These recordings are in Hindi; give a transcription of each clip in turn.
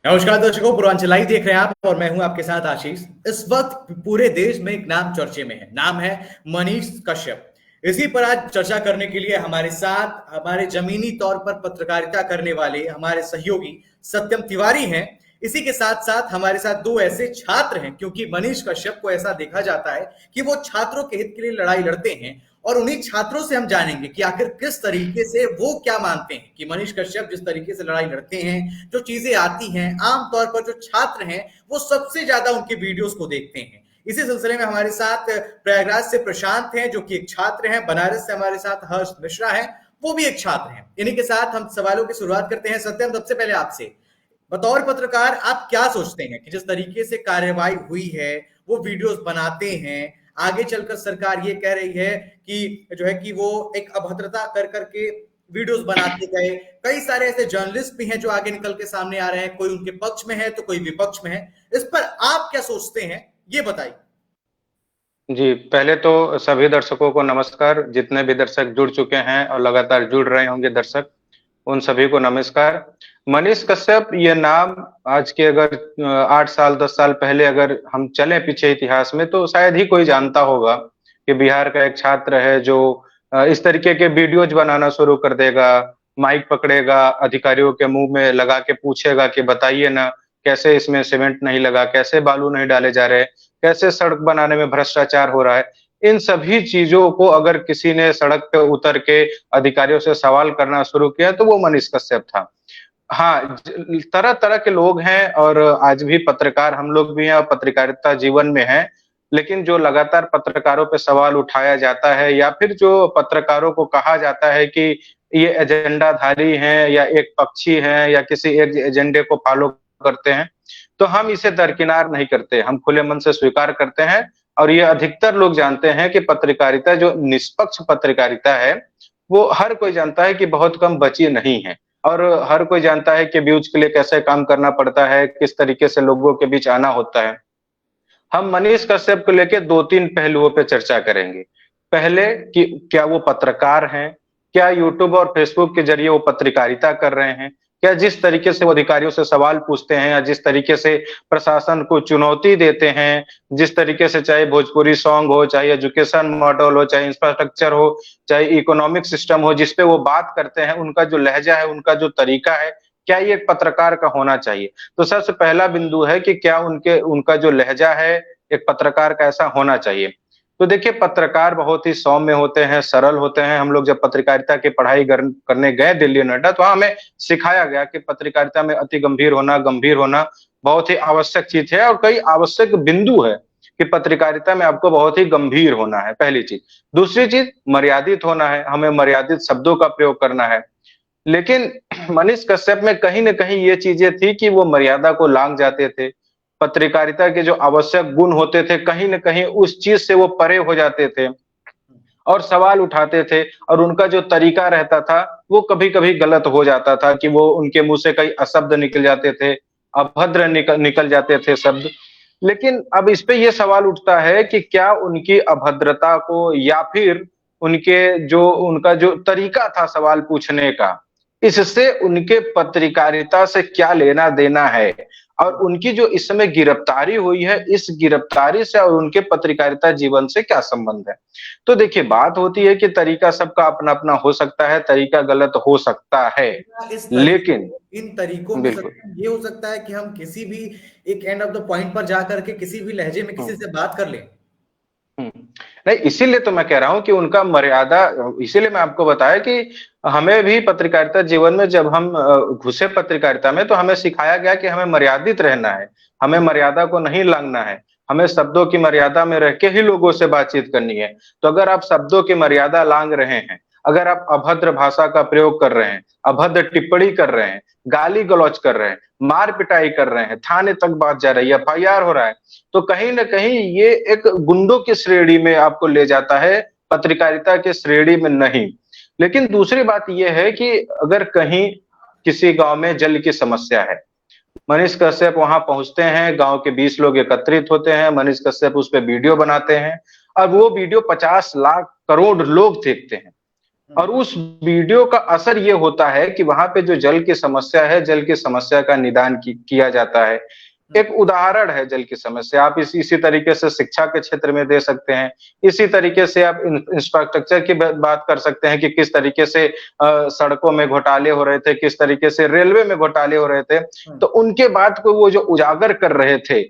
नमस्कार दर्शकों, पूर्वांचल लाइव देख रहे हैं आप और मैं हूं आपके साथ आशीष। इस वक्त पूरे देश में एक नाम चर्चे में है, नाम है मनीष कश्यप। इसी पर आज चर्चा करने के लिए हमारे साथ हमारे जमीनी तौर पर पत्रकारिता करने वाले हमारे सहयोगी सत्यम तिवारी हैं। इसी के साथ साथ हमारे साथ दो ऐसे छात्र हैं, क्योंकि मनीष कश्यप को ऐसा देखा जाता है कि वो छात्रों के हित के लिए लड़ाई लड़ते हैं और उन्हीं छात्रों से हम जानेंगे कि आखिर किस तरीके से वो क्या मानते हैं कि मनीष कश्यप जिस तरीके से लड़ाई लड़ते हैं, जो चीजें आती हैं, आमतौर पर जो छात्र हैं वो सबसे ज्यादा उनके वीडियोस को देखते हैं। इसी सिलसिले में हमारे साथ प्रयागराज से प्रशांत हैं, जो कि एक छात्र हैं। बनारस से हमारे साथ हर्ष मिश्रा है, वो भी एक छात्र हैं। इन्हीं के साथ हम सवालों की शुरुआत करते हैं। सत्यम, सबसे पहले आपसे, बतौर पत्रकार आप क्या सोचते हैं कि जिस तरीके से कार्यवाही हुई है, वो वीडियोस बनाते हैं, आगे चलकर सरकार ये कह रही है कि जो है कि वो एक अभद्रता कर करके वीडियोस बनाते गए। कई सारे ऐसे जर्नलिस्ट भी हैं जो आगे निकल के सामने आ रहे हैं, कोई उनके पक्ष में है तो कोई विपक्ष में है। इस पर आप क्या सोचते हैं, ये बताइए। जी, पहले तो सभी दर्शकों को नमस्कार। जितने भी दर्शक जुड़ चुके हैं और लगातार जुड़ रहे होंगे दर्शक, उन सभी को नमस्कार। मनीष कश्यप ये नाम आज के अगर 8 साल 10 साल पहले अगर हम चले पीछे इतिहास में तो शायद ही कोई जानता होगा कि बिहार का एक छात्र है जो इस तरीके के वीडियोज बनाना शुरू कर देगा, माइक पकड़ेगा, अधिकारियों के मुंह में लगा के पूछेगा कि बताइए ना, कैसे इसमें सीमेंट नहीं लगा, कैसे बालू नहीं डाले जा रहे, कैसे सड़क बनाने में भ्रष्टाचार हो रहा है। इन सभी चीजों को अगर किसी ने सड़क पे उतर के अधिकारियों से सवाल करना शुरू किया तो वो मनीष कश्यप था। हाँ, तरह तरह के लोग हैं और आज भी पत्रकार हम लोग भी हैं और पत्रकारिता जीवन में है। लेकिन जो लगातार पत्रकारों पे सवाल उठाया जाता है या फिर जो पत्रकारों को कहा जाता है कि ये एजेंडाधारी हैं या एक पक्षी हैं या किसी एक एजेंडे को फॉलो करते हैं, तो हम इसे दरकिनार नहीं करते, हम खुले मन से स्वीकार करते हैं। और ये अधिकतर लोग जानते हैं कि पत्रकारिता जो निष्पक्ष पत्रकारिता है, वो हर कोई जानता है कि बहुत कम बची नहीं है। और हर कोई जानता है कि व्यूज के लिए कैसे काम करना पड़ता है, किस तरीके से लोगों के बीच आना होता है। हम मनीष कश्यप को लेके 2-3 पहलुओं पे चर्चा करेंगे। पहले कि क्या वो पत्रकार हैं? क्या यूट्यूब और फेसबुक के जरिए वो पत्रकारिता कर रहे हैं? क्या जिस तरीके से वो अधिकारियों से सवाल पूछते हैं या जिस तरीके से प्रशासन को चुनौती देते हैं, जिस तरीके से चाहे भोजपुरी सॉन्ग हो, चाहे एजुकेशन मॉडल हो, चाहे इंफ्रास्ट्रक्चर हो, चाहे इकोनॉमिक सिस्टम हो, जिस पे वो बात करते हैं, उनका जो लहजा है, उनका जो तरीका है, क्या ये एक पत्रकार का होना चाहिए? तो सबसे पहला बिंदु है कि क्या उनका जो लहजा है, एक पत्रकार का ऐसा होना चाहिए। तो देखिए, पत्रकार बहुत ही सौम्य होते हैं, सरल होते हैं। हम लोग जब पत्रकारिता की पढ़ाई करने गए दिल्ली नोएडा, तो हमें सिखाया गया कि पत्रकारिता में अति गंभीर होना बहुत ही आवश्यक चीज है और कई आवश्यक बिंदु है कि पत्रकारिता में आपको बहुत ही गंभीर होना है, पहली चीज। दूसरी चीज, मर्यादित होना है, हमें मर्यादित शब्दों का प्रयोग करना है। लेकिन मनीष कश्यप में कहीं न कहीं ये चीजें थी कि वो मर्यादा को लांघ जाते थे। पत्रकारिता के जो आवश्यक गुण होते थे, कहीं न कहीं उस चीज से वो परे हो जाते थे और सवाल उठाते थे और उनका जो तरीका रहता था, वो कभी-कभी गलत हो जाता था कि वो उनके मुँह से कई अशब्द निकल जाते थे, अभद्र निकल जाते थे शब्द। लेकिन अब इस पे ये सवाल उठता है कि क्या उनकी अभद्रता को या फिर उनका जो तरीका था सवाल पूछने का, इससे उनके पत्रकारिता से क्या लेना-देना है? और उनकी जो इस समय गिरफ्तारी हुई है, इस गिरफ्तारी से और उनके पत्रकारिता जीवन से क्या संबंध है? तो देखिए, बात होती है कि तरीका सबका अपना-अपना हो सकता है, तरीका गलत हो सकता है, लेकिन इन तरीकों में बिल्कुल। ये हो सकता है कि हम किसी भी एक एंड ऑफ द पॉइंट पर जाकर के किसी भी लहजे में किसी से बात कर लें। हुँ। नहीं, इसीलिए तो मैं कह रहा हूँ कि उनका मर्यादा, इसीलिए मैं आपको बताया कि हमें भी पत्रकारिता जीवन में जब हम घुसे पत्रकारिता में, तो हमें सिखाया गया कि हमें मर्यादित रहना है, हमें मर्यादा को नहीं लांघना है, हमें शब्दों की मर्यादा में रह के ही लोगों से बातचीत करनी है। तो अगर आप शब्दों की मर्यादा लांघ रहे हैं, अगर आप अभद्र भाषा का प्रयोग कर रहे हैं, अभद्र टिप्पणी कर रहे हैं, गाली-गलौच कर रहे हैं, मार-पिटाई कर रहे हैं, थाने तक बात जा रही है, एफआईआर हो रहा है, तो कहीं न कहीं ये एक गुंडों की श्रेणी में आपको ले जाता है, पत्रकारिता की श्रेणी में नहीं। लेकिन दूसरी बात ये है कि अगर कहीं किसी गाँव में जल की समस्या है, मनीष कश्यप वहां पहुंचते हैं, गांव के 20 लोग एकत्रित होते हैं, मनीष कश्यप उस पे वीडियो बनाते हैं और वो वीडियो 50 लाख करोड़ लोग देखते हैं। और उस वीडियो का असर ये होता है कि वहां पे जो जल की समस्या है, जल की समस्या का निदान किया जाता है। एक उदाहरण है जल की समस्या। आप इसी तरीके से शिक्षा के क्षेत्र में दे सकते हैं। इसी तरीके से आप इंफ्रास्ट्रक्चर की बात कर सकते हैं कि किस तरीके से सड़कों में घोटाले हो रहे थे, किस तरीके से रेलवे में घोटाले हो रहे थे। तो उनके बात को वो जो उजागर कर रहे थे,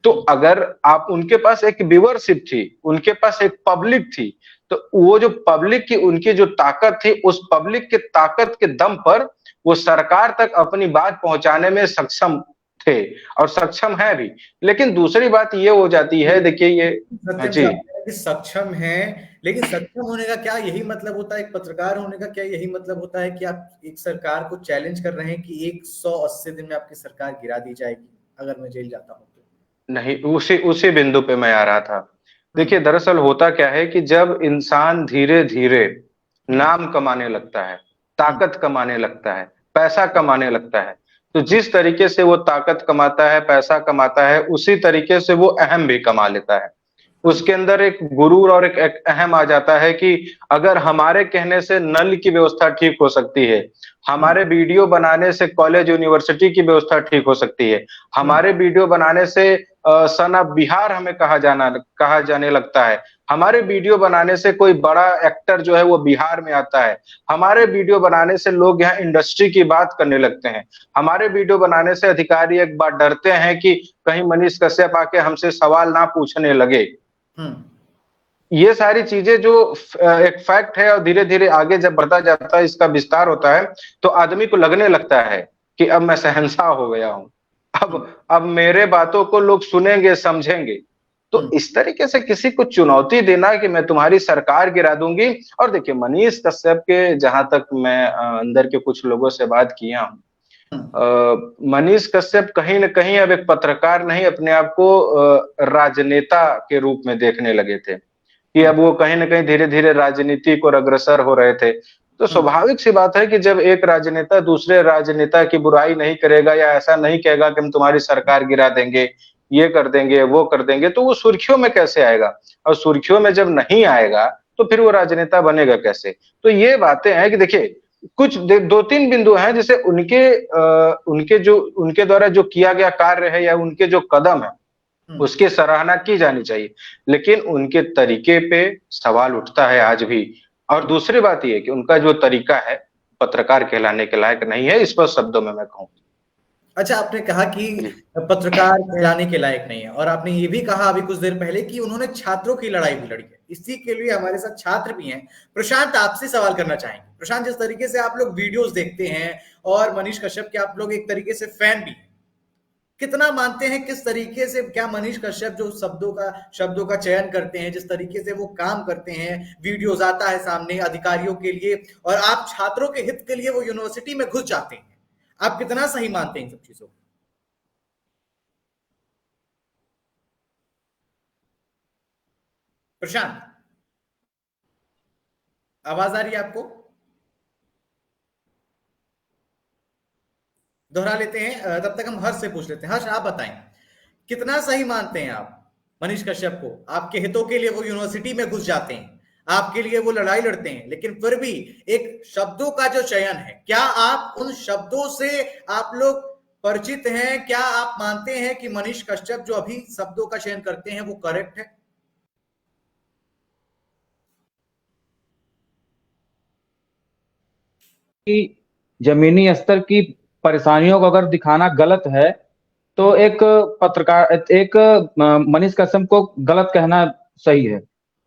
तो अगर आप उनके पास एक व्यूअरशिप थी, उनके पास एक पब्लिक थी, तो वो जो पब्लिक की उनकी जो ताकत थी, उस पब्लिक की ताकत के दम पर वो सरकार तक अपनी बात पहुंचाने में सक्षम थे और सक्षम है भी। लेकिन दूसरी बात ये हो जाती है, देखिए ये जी कि सक्षम है, लेकिन सक्षम होने का क्या यही मतलब होता है, एक पत्रकार होने का क्या यही मतलब होता है कि आप एक सरकार को चैलेंज कर रहे हैं कि 180 दिन में आपकी सरकार गिरा दी जाएगी अगर मैं जेल जाता हूं तो? नहीं, उसी बिंदु पे मैं आ रहा था। देखिए दरअसल होता क्या है कि जब इंसान धीरे धीरे नाम कमाने लगता है, ताकत कमाने लगता है, पैसा कमाने लगता है, तो जिस तरीके से वो ताकत कमाता है, पैसा कमाता है, उसी तरीके से वो अहम भी कमा लेता है। उसके अंदर एक गुरूर और एक अहम आ जाता है कि अगर हमारे कहने से नल की व्यवस्था ठीक हो सकती है, हमारे वीडियो बनाने से कॉलेज यूनिवर्सिटी की व्यवस्था ठीक हो सकती है, हमारे वीडियो बनाने से सन ऑफ बिहार हमें कहा जाने लगता है, हमारे वीडियो बनाने से कोई बड़ा एक्टर जो है वो बिहार में आता है, हमारे वीडियो बनाने से लोग यहाँ इंडस्ट्री की बात करने लगते हैं, हमारे वीडियो बनाने से अधिकारी एक बार डरते हैं कि कहीं मनीष कश्यप आके हमसे सवाल ना पूछने लगे। ये सारी चीजें जो एक फैक्ट है और धीरे धीरे आगे जब बढ़ता जाता है, इसका विस्तार होता है, तो आदमी को लगने लगता है कि अब मैं शहंशाह हो गया हूं, अब मेरे बातों को लोग सुनेंगे, समझेंगे। तो इस तरीके से किसी को चुनौती देना कि मैं तुम्हारी सरकार गिरा दूंगी। और देखिए मनीष कश्यप के, जहां तक मैं अंदर के कुछ लोगों से बात किया हूं, मनीष कश्यप कहीं ना कहीं अब एक पत्रकार नहीं, अपने आप को राजनेता के रूप में देखने लगे थे कि अब वो कहीं ना कहीं धीरे धीरे राजनीति को अग्रसर हो रहे थे। तो स्वाभाविक सी बात है कि जब एक राजनेता दूसरे राजनेता की बुराई नहीं करेगा या ऐसा नहीं कहेगा कि हम तुम्हारी सरकार गिरा देंगे, ये कर देंगे, वो कर देंगे, तो वो सुर्खियों में कैसे आएगा? और सुर्खियों में जब नहीं आएगा तो फिर वो राजनेता बनेगा कैसे? तो ये बातें हैं कि देखिए कुछ 2-3 बिंदु हैं जिसे उनके द्वारा जो किया गया कार्य है या उनके जो कदम है उसकी सराहना की जानी चाहिए, लेकिन उनके तरीके पे सवाल उठता है आज भी। और दूसरी बात ये कि उनका जो तरीका है पत्रकार कहलाने के लायक नहीं है, इस पर शब्दों में मैं कहूं। अच्छा, आपने कहा कि पत्रकार कहलाने के लायक नहीं है, और आपने ये भी कहा अभी कुछ देर पहले कि उन्होंने छात्रों की लड़ाई भी लड़ी है। इसी के लिए हमारे साथ छात्र भी हैं। प्रशांत, आपसे सवाल करना चाहेंगे। प्रशांत, जिस तरीके से आप लोग वीडियोस देखते हैं और मनीष कश्यप के आप लोग एक तरीके से फैन भी हैं, कितना मानते हैं, किस तरीके से क्या मनीष कश्यप जो शब्दों का चयन करते हैं, जिस तरीके से वो काम करते हैं, वीडियोस आता है सामने अधिकारियों के लिए और आप छात्रों के हित के लिए वो यूनिवर्सिटी में घुस जाते हैं, आप कितना सही मानते हैं इन सब चीजों को? प्रशांत, आवाज आ रही है आपको? दोहरा लेते हैं, तब तक हम हर्ष से पूछ लेते हैं। हर्ष, आप बताएं, कितना सही मानते हैं आप मनीष कश्यप को? आपके हितों के लिए वो यूनिवर्सिटी में घुस जाते हैं, आपके लिए वो लड़ाई लड़ते हैं, लेकिन फिर भी एक शब्दों का जो चयन है, क्या आप उन शब्दों से आप लोग परिचित हैं? क्या आप मानते हैं कि मनीष कश्यप जो अभी शब्दों का चयन करते हैं वो करेक्ट है? कि जमीनी स्तर की परेशानियों को अगर दिखाना गलत है तो एक पत्रकार, एक मनीष कश्यप को गलत कहना सही है।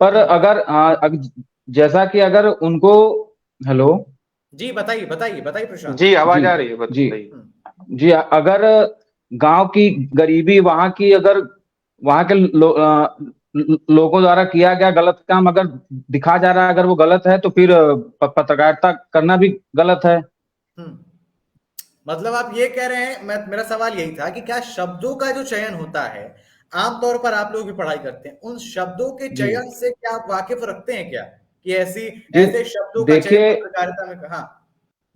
पर अगर जैसा कि अगर उनको, हेलो जी बताइए बताइए बताइए प्रशांत। जी आवाज आ रही है, बताइए। जी, अगर गांव की गरीबी, वहां की, अगर वहां के लोगों द्वारा किया गया गलत काम अगर दिखा जा रहा है, अगर वो गलत है तो फिर पत्रकारिता करना भी गलत है। मतलब आप ये कह रहे हैं, मेरा सवाल यही था कि क्या शब्दों का जो चयन होता है, आमतौर पर आप लोग भी पढ़ाई करते हैं, उन शब्दों के चयन से क्या आप वाकिफ रखते हैं क्या, कि ऐसे शब्दों का चयन पत्रकारिता में? हाँ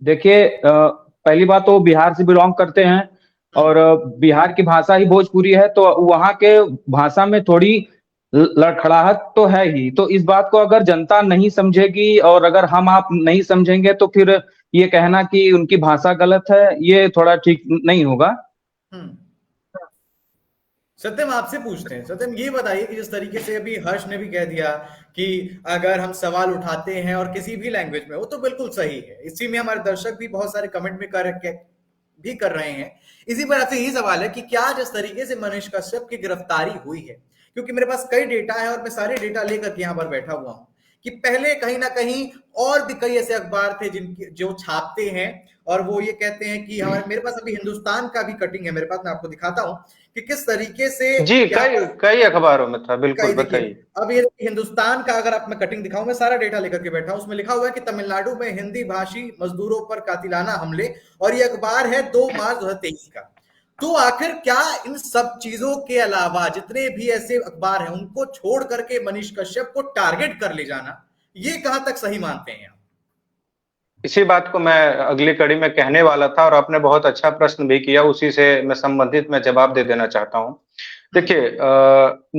देखिए, पहली बात तो बिहार से बिलोंग करते हैं और बिहार की भाषा ही भोजपुरी है, तो वहां के भाषा में थोड़ी लड़खड़ाहट तो है ही। तो इस बात को अगर जनता नहीं समझेगी और अगर हम आप नहीं समझेंगे तो फिर ये कहना कि उनकी भाषा गलत है, ये थोड़ा ठीक नहीं होगा। हम्म। सत्यम, आपसे पूछते हैं। सत्यम, ये बताइए कि जिस तरीके से अभी हर्ष ने भी कह दिया कि अगर हम सवाल उठाते हैं और किसी भी लैंग्वेज में, वो तो बिल्कुल सही है। इसी में हमारे दर्शक भी बहुत सारे कमेंट में कर रहे हैं। इसी पर आपसे यही सवाल है कि क्या जिस तरीके से मनीष कश्यप की गिरफ्तारी हुई है, क्योंकि मेरे पास कई डेटा है और मैं सारे डेटा लेकर के यहाँ पर बैठा हुआ हूं, कि पहले कहीं ना कहीं और भी कई ऐसे अखबार थे जिनकी जो छापते हैं और वो ये कहते हैं कि हमारे, मेरे पास अभी हिंदुस्तान का भी कटिंग है मेरे पास, मैं आपको दिखाता हूं कि किस तरीके से जी, कई अखबारों में था, बिल्कुल बताइए। अब ये हिंदुस्तान का अगर आप मैं कटिंग दिखाऊं, मैं सारा डेटा लेकर के बैठा हूं, उसमें लिखा हुआ है कि तमिलनाडु में हिंदी भाषी मजदूरों पर कातिलाना हमले, और ये अखबार है 2 मार्च 2023 का। तो आखिर क्या इन सब चीजों के अलावा जितने भी ऐसे अखबार हैं उनको छोड़ करके मनीष कश्यप को टारगेट कर ले जाना, ये कहां तक सही मानते हैं? इसी बात को मैं अगली कड़ी में कहने वाला था और आपने बहुत अच्छा प्रश्न भी किया, उसी से मैं संबंधित मैं जवाब दे देना चाहता हूं। देखिए,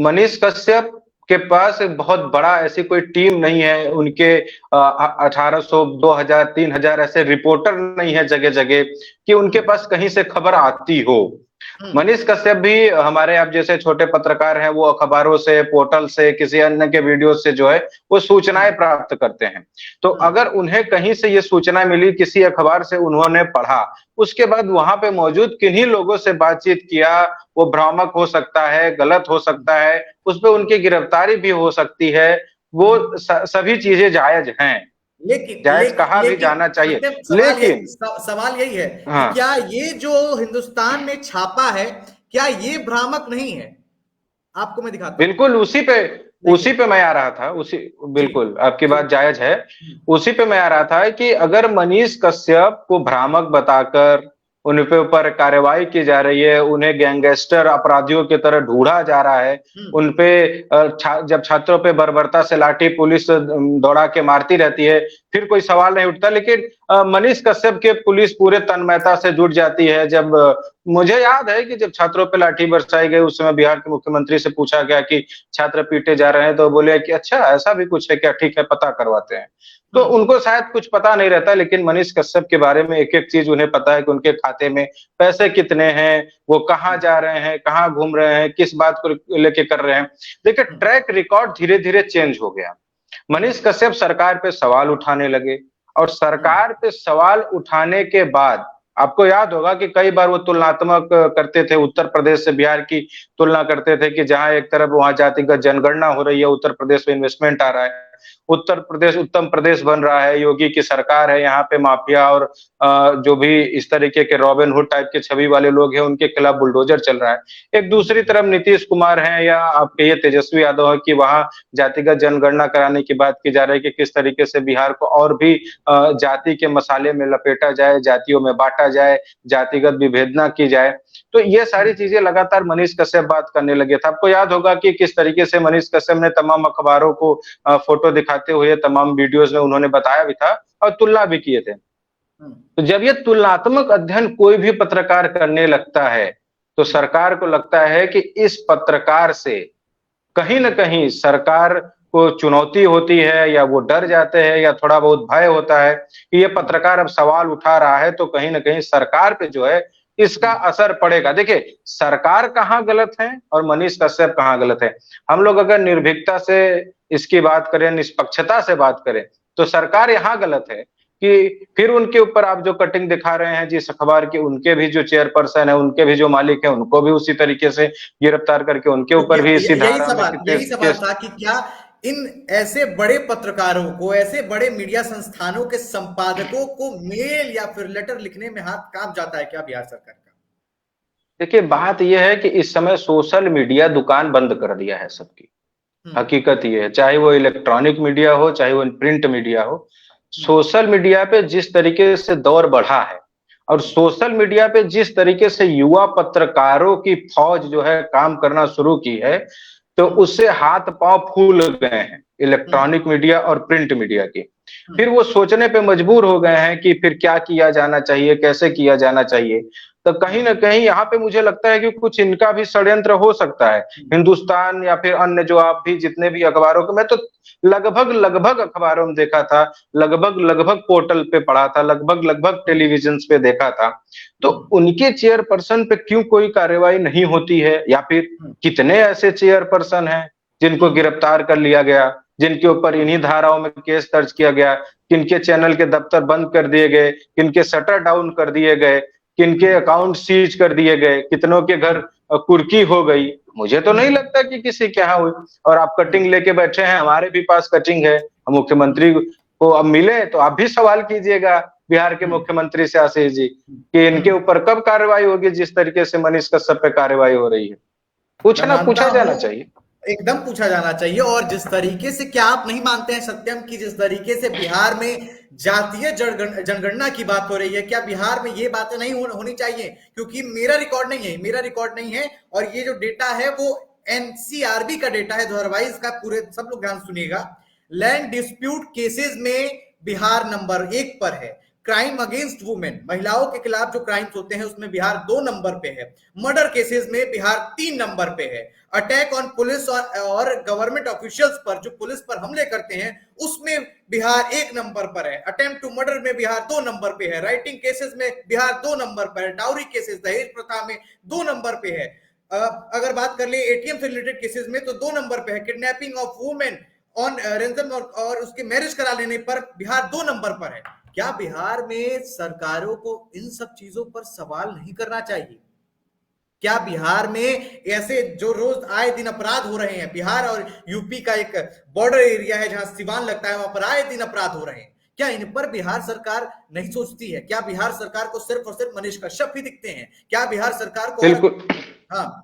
मनीष कश्यप के पास एक बहुत बड़ा ऐसी कोई टीम नहीं है, उनके 1800, 2000, 3000 ऐसे रिपोर्टर नहीं है जगह जगह कि उनके पास कहीं से खबर आती हो। मनीष कश्यप भी हमारे आप जैसे छोटे पत्रकार हैं, वो अखबारों से, पोर्टल से, किसी अन्य के वीडियो से जो है वो सूचनाएं प्राप्त करते हैं। तो अगर उन्हें कहीं से ये सूचना मिली, किसी अखबार से उन्होंने पढ़ा, उसके बाद वहां पे मौजूद किन्हीं लोगों से बातचीत किया, वो भ्रामक हो सकता है, गलत हो सकता है, उस पर उनकी गिरफ्तारी भी हो सकती है, वो सभी चीजें जायज हैं, जायज कहा भी जाना चाहिए। लेकिन सवाल यही है हाँ, कि क्या ये जो हिंदुस्तान ने छापा है, क्या ये भ्रामक नहीं है? आपको मैं दिखाता हूं। बिल्कुल उसी पे मैं आ रहा था, उसी, बिल्कुल आपकी बात जायज है। उसी पे मैं आ रहा था कि अगर मनीष कश्यप को भ्रामक बताकर उन पे ऊपर कार्रवाई की जा रही है, उन्हें गैंगस्टर अपराधियों की तरह ढूंढा जा रहा है, उन पे जब छात्रों पे बर्बरता से लाठी पुलिस दौड़ा के मारती रहती है, फिर कोई सवाल नहीं उठता। लेकिन मनीष कश्यप के पुलिस पूरे तन्मयता से जुट जाती है। जब मुझे याद है कि जब छात्रों पे लाठी बरसाई गई, उस समय बिहार के मुख्यमंत्री से पूछा गया कि छात्र पीटे जा रहे हैं, तो बोले कि अच्छा ऐसा भी कुछ है क्या, ठीक है पता करवाते हैं। तो उनको शायद कुछ पता नहीं रहता, लेकिन मनीष कश्यप के बारे में एक एक चीज उन्हें पता है कि उनके खाते में पैसे कितने हैं, वो कहाँ जा रहे हैं, कहाँ घूम रहे हैं, किस बात को लेके कर रहे हैं। देखिए, ट्रैक रिकॉर्ड धीरे धीरे चेंज हो गया। मनीष कश्यप सरकार पे सवाल उठाने लगे, और सरकार पे सवाल उठाने के बाद आपको याद होगा कि कई बार वो तुलनात्मक करते थे, उत्तर प्रदेश से बिहार की तुलना करते थे कि जहां एक तरफ वहां जातिगत जनगणना हो रही है, उत्तर प्रदेश में इन्वेस्टमेंट आ रहा है, उत्तर प्रदेश उत्तम प्रदेश बन रहा है, योगी की सरकार है, यहाँ पे माफिया और जो भी इस तरीके के रॉबिन हुड टाइप के छवि वाले लोग हैं उनके खिलाफ बुलडोजर चल रहा है। एक दूसरी तरफ नीतीश कुमार हैं या आप कहिए तेजस्वी यादव है कि वहां जातिगत जनगणना कराने की बात की जा रही है कि किस तरीके से बिहार को और भी जाति के मसाले में लपेटा जाए, जातियों में बांटा जाए, जातिगत विभेदना की जाए। तो ये सारी चीजें लगातार मनीष कश्यप बात करने लगे थे। आपको याद होगा कि किस तरीके से मनीष कश्यप ने तमाम अखबारों को फोटो दिखाते हुए तमाम वीडियोस में उन्होंने बताया भी था और तुलना भी किए थे। तो जब ये तुलनात्मक अध्ययन कोई भी पत्रकार करने लगता है, तो सरकार को लगता है कि इस पत्रकार से कहीं न कहीं सरकार को चुनौती होती है, या वो डर जाते हैं, या थोड़ा बहुत भय होता है कि ये पत्रकार अब सवाल उठा रहा है तो कहीं न कहीं सरकार पे जो है इसका असर पड़ेगा। देखिए, सरकार कहाँ गलत है और मनीष कश्यप कहाँ गलत है। हम लोग अगर निर्भीकता से इसकी बात करें, निष्पक्षता से बात करें, तो सरकार यहाँ गलत है कि फिर उनके ऊपर आप जो कटिंग दिखा रहे हैं जिस अखबार की, उनके भी जो चेयरपर्सन है, उनके भी जो मालिक है, उनको भी उसी तरीके से गिरफ्तार करके उनके ऊपर भी इसी धारा में यही सवाल था कि क्या इन ऐसे बड़े पत्रकारों को, ऐसे बड़े मीडिया संस्थानों के संपादकों को मेल या फिर लेटर लिखने में हाथ कांप जाता है क्या बिहार सरकार का? देखिए, बात यह है कि इस समय सोशल मीडिया दुकान बंद कर दिया है सबकी। हकीकत ये है, चाहे वो इलेक्ट्रॉनिक मीडिया हो, चाहे वो प्रिंट मीडिया हो, सोशल मीडिया पे जिस तरीके से दौर बढ़ा है और सोशल मीडिया पे जिस तरीके से युवा पत्रकारों की फौज जो है काम करना शुरू की है, तो उससे हाथ पांव फूल गए हैं इलेक्ट्रॉनिक मीडिया और प्रिंट मीडिया की। फिर वो सोचने पे मजबूर हो गए हैं कि फिर क्या किया जाना चाहिए, कैसे किया जाना चाहिए। तो कहीं ना कहीं यहाँ पे मुझे लगता है कि कुछ इनका भी षड्यंत्र हो सकता है। हिंदुस्तान या फिर अन्य जो आप भी जितने भी अखबारों को, मैं तो लगभग लगभग अखबारों में देखा था, लगभग लगभग पोर्टल पे पढ़ा था, लगभग लगभग टेलीविजन पे देखा था, तो उनके चेयरपर्सन पे क्यों कोई कार्रवाई नहीं होती है? या फिर कितने ऐसे चेयरपर्सन हैं जिनको गिरफ्तार कर लिया गया, जिनके ऊपर इन्हीं धाराओं में केस दर्ज किया गया, किनके चैनल के दफ्तर बंद कर दिए गए, किनके शटर डाउन कर दिए गए, किनके अकाउंट सीज कर दिए गए, कितनों के घर कुर्की हो गई। मुझे तो नहीं लगता कि किसी के यहाँ हुई। और आप कटिंग लेके बैठे हैं, हमारे भी पास कटिंग है, हम मुख्यमंत्री को अब मिले तो आप भी सवाल कीजिएगा बिहार के मुख्यमंत्री से, आशीष जी, कि इनके ऊपर कब कार्रवाई होगी जिस तरीके से मनीष कश्यप पे कार्रवाई हो रही है। पूछा जाना चाहिए, एकदम पूछा जाना चाहिए। और जिस तरीके से, क्या आप नहीं मानते हैं सत्यम कि जिस तरीके से बिहार में जातीय जनगणना की बात हो रही है, क्या बिहार में ये बातें नहीं होनी चाहिए? क्योंकि मेरा रिकॉर्ड नहीं है और ये जो डेटा है वो एनसीआरबी का डेटा है 2022 का। पूरे सब लोग ध्यान सुनिएगा। लैंड डिस्प्यूट केसेस में बिहार नंबर 1 पर है। क्राइम अगेंस्ट वुमेन, महिलाओं के खिलाफ जो क्राइम्स होते हैं उसमें बिहार 2 नंबर पे है। मर्डर केसेस में बिहार 3 नंबर पे है। अटैक ऑन पुलिस और गवर्नमेंट ऑफिशियल्स पर, जो पुलिस पर हमले करते हैं, उसमें बिहार 1 नंबर पर है। अटेम्प्ट टू मर्डर में बिहार 2 नंबर पे है। राइटिंग केसेस में बिहार 2 नंबर पर है। डाउरी केसेस, दहेज प्रथा में 2 नंबर पे है। अगर बात कर ले एटीएम से रिलेटेड केसेस में तो 2 नंबर पे है। किडनैपिंग ऑफ वुमेन ऑन रेंसम और उसके मैरिज करा लेने पर बिहार 2 नंबर पर है। क्या बिहार में सरकारों को इन सब चीजों पर सवाल नहीं करना चाहिए? क्या बिहार में ऐसे जो रोज आए दिन अपराध हो रहे हैं, बिहार और यूपी का एक बॉर्डर एरिया है जहां सिवान लगता है, वहां पर आए दिन अपराध हो रहे हैं, क्या इन पर बिहार सरकार नहीं सोचती है? क्या बिहार सरकार को सिर्फ और सिर्फ मनीष कश्यप ही दिखते हैं? क्या बिहार सरकार को बिल्कुल हाँ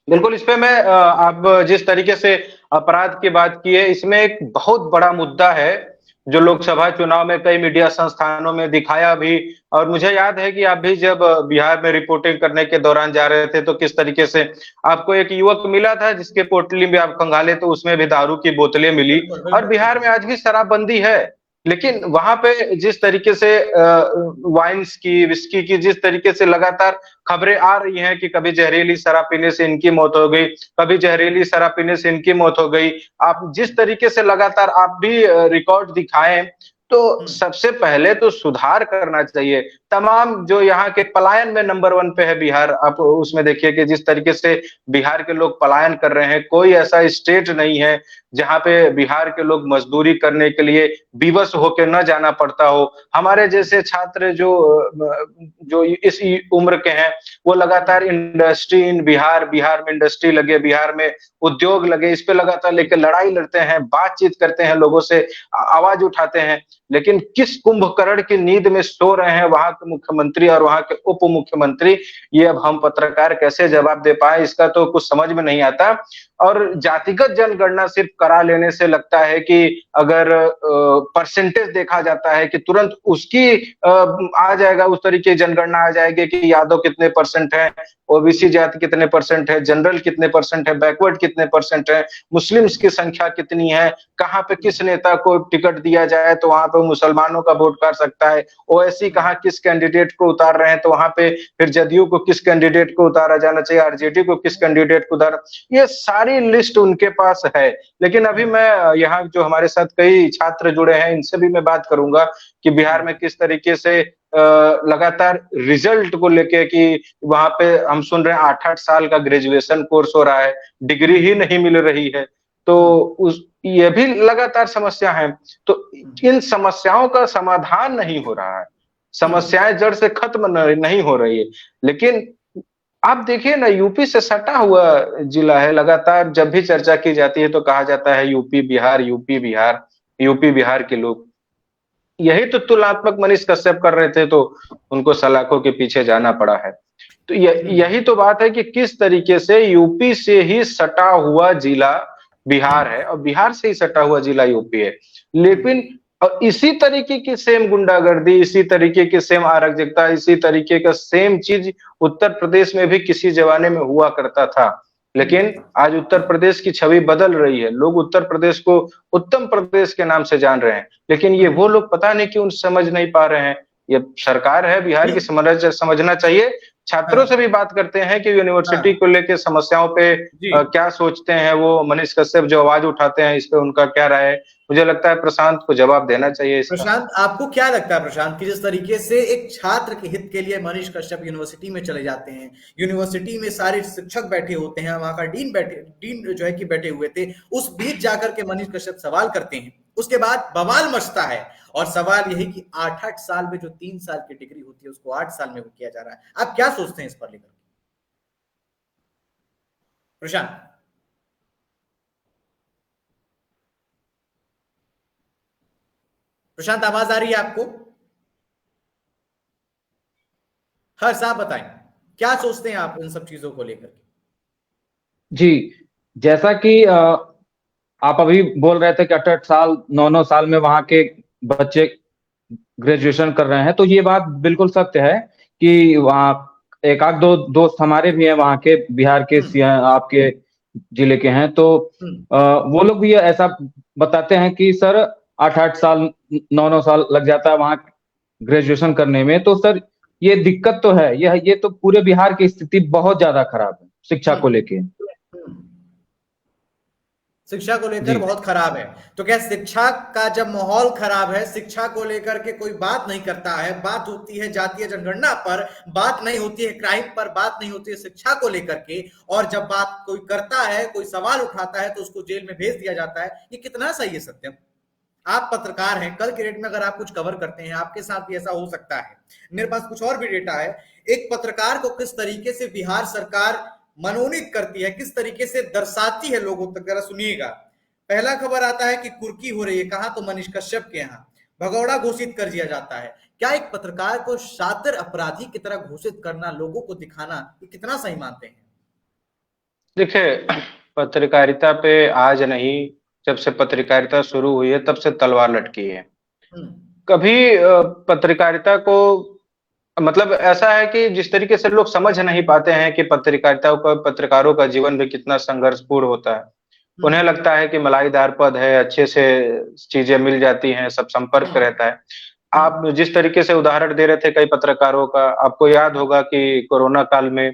बिल्कुल। इस पे मैं आप जिस तरीके से अपराध की बात की है, इसमें एक बहुत बड़ा मुद्दा है जो लोकसभा चुनाव में कई मीडिया संस्थानों में दिखाया भी। और मुझे याद है कि आप भी जब बिहार में रिपोर्टिंग करने के दौरान जा रहे थे तो किस तरीके से आपको एक युवक मिला था जिसके पोटली में आप खंगाले तो उसमें भी दारू की बोतलें मिली। और बिहार में आज भी शराबबंदी है, लेकिन वहां पे जिस तरीके से वाइन्स की, विस्की की जिस तरीके से लगातार खबरें आ रही हैं कि कभी जहरीली शराब पीने से इनकी मौत हो गई, कभी जहरीली शराब पीने से इनकी मौत हो गई, आप जिस तरीके से लगातार आप भी रिकॉर्ड दिखाएं, तो सबसे पहले तो सुधार करना चाहिए। तमाम जो यहाँ के पलायन में नंबर 1 पे है बिहार, आप उसमें देखिए कि जिस तरीके से बिहार के लोग पलायन कर रहे हैं, कोई ऐसा स्टेट नहीं है जहाँ पे बिहार के लोग मजदूरी करने के लिए विवश होकर न जाना पड़ता हो। हमारे जैसे छात्र जो इस उम्र के हैं, वो लगातार इंडस्ट्री इन बिहार, बिहार में इंडस्ट्री लगे, बिहार में उद्योग लगे, इस पे लगातार लेकर लड़ाई लड़ते हैं, बातचीत करते हैं, लोगों से आवाज उठाते हैं। लेकिन किस कुंभकर्ण की नींद में सो रहे हैं वहां के मुख्यमंत्री और वहां के उप मुख्यमंत्री, ये अब हम पत्रकार कैसे जवाब दे पाए, इसका तो कुछ समझ में नहीं आता। और जातिगत जनगणना सिर्फ करा लेने से लगता है कि अगर परसेंटेज देखा जाता है कि तुरंत उसकी आ जाएगा, उस तरीके की जनगणना आ जाएगी कि यादव कितने परसेंट है, ओबीसी जाति कितने परसेंट है, जनरल कितने परसेंट है, बैकवर्ड कितने परसेंट है, मुस्लिम्स की संख्या कितनी है, कहाँ पे किस नेता को टिकट दिया जाए तो वहां पे मुसलमानों का वोट कर सकता है, ओवैसी कहाँ किस कैंडिडेट को उतार रहे हैं तो वहां पे फिर जदयू को किस कैंडिडेट को उतारा जाना चाहिए, आरजेडी को किस कैंडिडेट को उतारा, ये सारी लिस्ट उनके पास है। लेकिन अभी मैं यहाँ जो हमारे साथ कई छात्र जुड़े हैं इनसे भी मैं बात करूंगा कि बिहार में किस तरीके से लगातार रिजल्ट को लेके कि वहां पे हम सुन रहे हैं 8-8 साल का ग्रेजुएशन कोर्स हो रहा है, डिग्री ही नहीं मिल रही है, तो ये भी लगातार समस्या है। तो इन समस्याओं का समाधान नहीं हो रहा है, समस्याएं जड़ से खत्म नहीं हो रही है। लेकिन आप देखिए ना, यूपी से सटा हुआ जिला है, लगातार जब भी चर्चा की जाती है तो कहा जाता है UP Bihar, UP Bihar, UP Bihar के लोग। यही तो तुलनात्मक मनीष कश्यप कर रहे थे तो उनको सलाखों के पीछे जाना पड़ा है। तो यही तो बात है कि किस तरीके से यूपी से ही सटा हुआ जिला बिहार है और बिहार से ही सटा हुआ जिला यूपी है, लेकिन और इसी तरीके की सेम गुंडागर्दी, इसी तरीके की सेम अराजकता, इसी तरीके का सेम चीज उत्तर प्रदेश में भी किसी जमाने में हुआ करता था। लेकिन आज उत्तर प्रदेश की छवि बदल रही है, लोग उत्तर प्रदेश को उत्तम प्रदेश के नाम से जान रहे हैं, लेकिन ये वो लोग पता नहीं क्यों समझ नहीं पा रहे हैं। ये सरकार है बिहार की, समझना चाहिए छात्रों से भी बात करते हैं कि यूनिवर्सिटी को लेकर समस्याओं पे जी क्या सोचते हैं वो। मनीष कश्यप जो आवाज उठाते हैं इस पे उनका क्या राय है? मुझे लगता है प्रशांत को जवाब देना चाहिए इसका। प्रशांत, आपको क्या लगता है प्रशांत कि जिस तरीके से एक छात्र के हित के लिए मनीष कश्यप यूनिवर्सिटी में चले जाते हैं, यूनिवर्सिटी में सारे शिक्षक बैठे होते हैं, वहां का डीन जो है कि बैठे हुए थे, उस बीच जाकर के मनीष कश्यप सवाल करते हैं, उसके बाद बवाल मचता है। और सवाल यही कि 8-8 साल में जो 3 साल की डिग्री होती है उसको 8 साल में वो किया जा रहा है। आप क्या सोचते हैं इस पर लेकर प्रशांत? प्रशांत, आवाज आ रही है आपको? हर साहब बताएं, क्या सोचते हैं आप इन सब चीजों को लेकर? जी, जैसा कि आप अभी बोल रहे थे कि 8-8 साल 9-9 साल में वहां के बच्चे ग्रेजुएशन कर रहे हैं, तो ये बात बिल्कुल सत्य है कि वहाँ एक आध दो दोस्त हमारे भी हैं वहाँ के, बिहार के आपके जिले के हैं, तो वो लोग भी ऐसा बताते हैं कि सर 8-8 साल 9-9 साल लग जाता है वहाँ ग्रेजुएशन करने में। तो सर ये दिक्कत तो है, ये तो पूरे बिहार की स्थिति बहुत ज्यादा खराब है शिक्षा को लेके। शिक्षा को लेकर बहुत खराब है। तो क्या शिक्षा का जब माहौल खराब है, शिक्षा को लेकर के कोई बात नहीं करता है, बात होती है जातीय जनगणना पर, बात नहीं होती है क्राइम पर, बात नहीं होती है शिक्षा को लेकर के, और जब बात कोई करता है, कोई सवाल उठाता है तो उसको जेल में भेज दिया जाता है, ये कितना सही है सत्यम? आप पत्रकार हैं, कल के डेट में अगर आप कुछ कवर करते हैं, आपके साथ भी ऐसा हो सकता है। मेरे पास कुछ और भी डेटा है, एक पत्रकार को किस तरीके से बिहार सरकार मनोनीत करती है, किस तरीके से दर्शाती है लोगों तक, जरा सुनिएगा। पहला खबर आता है कि कुर्की हो रही है, कहां? तो मनीष कश्यप के यहाँ भगौड़ा घोषित कर दिया जाता है। क्या एक पत्रकार को शातिर अपराधी की तरह घोषित करना, लोगों को दिखाना, ये कितना सही मानते हैं? देखिए, पत्रकारिता पे आज नहीं, जब से पत्रकारिता शुरू हुई है तब से तलवार लटकी है। कभी पत्रकारिता को, मतलब ऐसा है कि जिस तरीके से लोग समझ नहीं पाते हैं कि पत्रकारिता का, पत्रकारों का जीवन भी कितना संघर्षपूर्ण होता है। उन्हें लगता है कि मलाईदार पद है, अच्छे से चीजें मिल जाती हैं, सब संपर्क रहता है। आप जिस तरीके से उदाहरण दे रहे थे कई पत्रकारों का, आपको याद होगा कि कोरोना काल में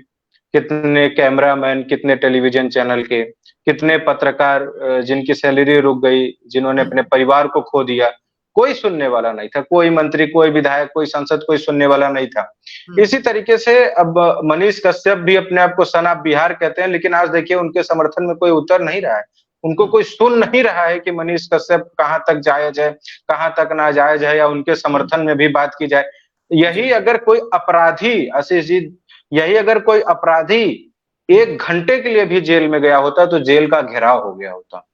कितने कैमरामैन, कितने टेलीविजन चैनल के, कितने पत्रकार जिनकी सैलरी रुक गई, जिन्होंने अपने परिवार को खो दिया, कोई सुनने वाला नहीं था, कोई मंत्री, कोई विधायक, कोई सांसद, कोई सुनने वाला नहीं था। इसी तरीके से अब मनीष कश्यप भी अपने आप को सन ऑफ बिहार कहते हैं, लेकिन आज देखिए उनके समर्थन में कोई उतर नहीं रहा है, उनको कोई सुन नहीं रहा है कि मनीष कश्यप कहाँ तक जायज है, कहाँ तक नाजायज है, या उनके समर्थन में भी बात की जाए। यही अगर कोई अपराधी, आशीष जी, यही अगर कोई अपराधी 1 घंटे के लिए भी जेल में गया होता तो जेल का घेराव हो गया होता।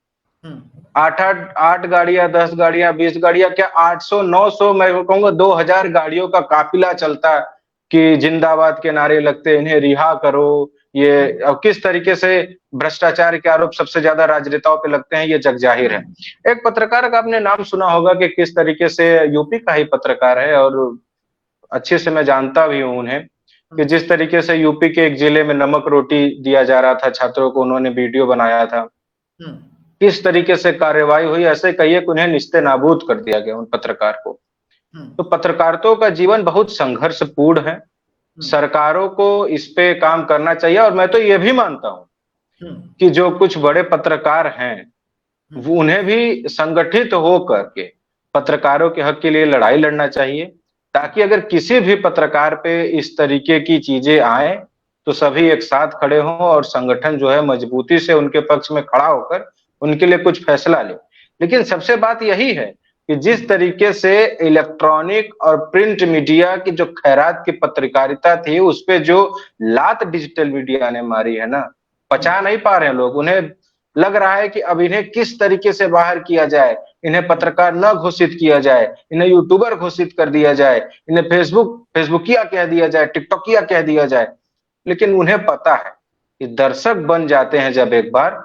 8 गाड़ियां, 10 गाड़ियां, 20 गाड़ियां, क्या 800-900, मैं कहूंगा 2000 गाड़ियों का काफिला चलता कि जिंदाबाद के नारे लगते, इन्हें रिहा करो। ये अब किस तरीके से भ्रष्टाचार के आरोप सबसे ज्यादा राजनेताओं पे लगते हैं, ये जग जाहिर है। एक पत्रकार का आपने नाम सुना होगा कि किस तरीके से, यूपी का ही पत्रकार है और अच्छे से मैं जानता भी हूं उन्हें, कि जिस तरीके से यूपी के एक जिले में नमक रोटी दिया जा रहा था छात्रों को, उन्होंने वीडियो बनाया था, किस तरीके से कार्रवाई हुई, ऐसे कहिए कि उन्हें निस्ते नाबूद कर दिया गया उन पत्रकार को। तो पत्रकारिता का जीवन बहुत संघर्षपूर्ण है, सरकारों को इस पे काम करना चाहिए। और मैं तो ये भी मानता हूं कि जो कुछ बड़े पत्रकार हैं, वो उन्हें भी संगठित होकर के पत्रकारों के हक के लिए लड़ाई लड़ना चाहिए, ताकि अगर किसी भी पत्रकार पे इस तरीके की चीजें आए तो सभी एक साथ खड़े हों और संगठन जो है मजबूती से उनके पक्ष में खड़ा होकर उनके लिए कुछ फैसला ले। लेकिन सबसे बात यही है कि जिस तरीके से इलेक्ट्रॉनिक और प्रिंट मीडिया की जो खैरात की पत्रकारिता थी, उस पे जो लात डिजिटल मीडिया ने मारी है ना, पचा नहीं पा रहे हैं लोग। उन्हें लग रहा है कि अब इन्हें किस तरीके से बाहर किया जाए, इन्हें पत्रकार न घोषित किया जाए, इन्हें यूट्यूबर घोषित कर दिया जाए, इन्हें फेसबुकिया कह दिया जाए, टिकटॉकिया कह दिया जाए। लेकिन उन्हें पता है कि दर्शक बन जाते हैं जब एक बार,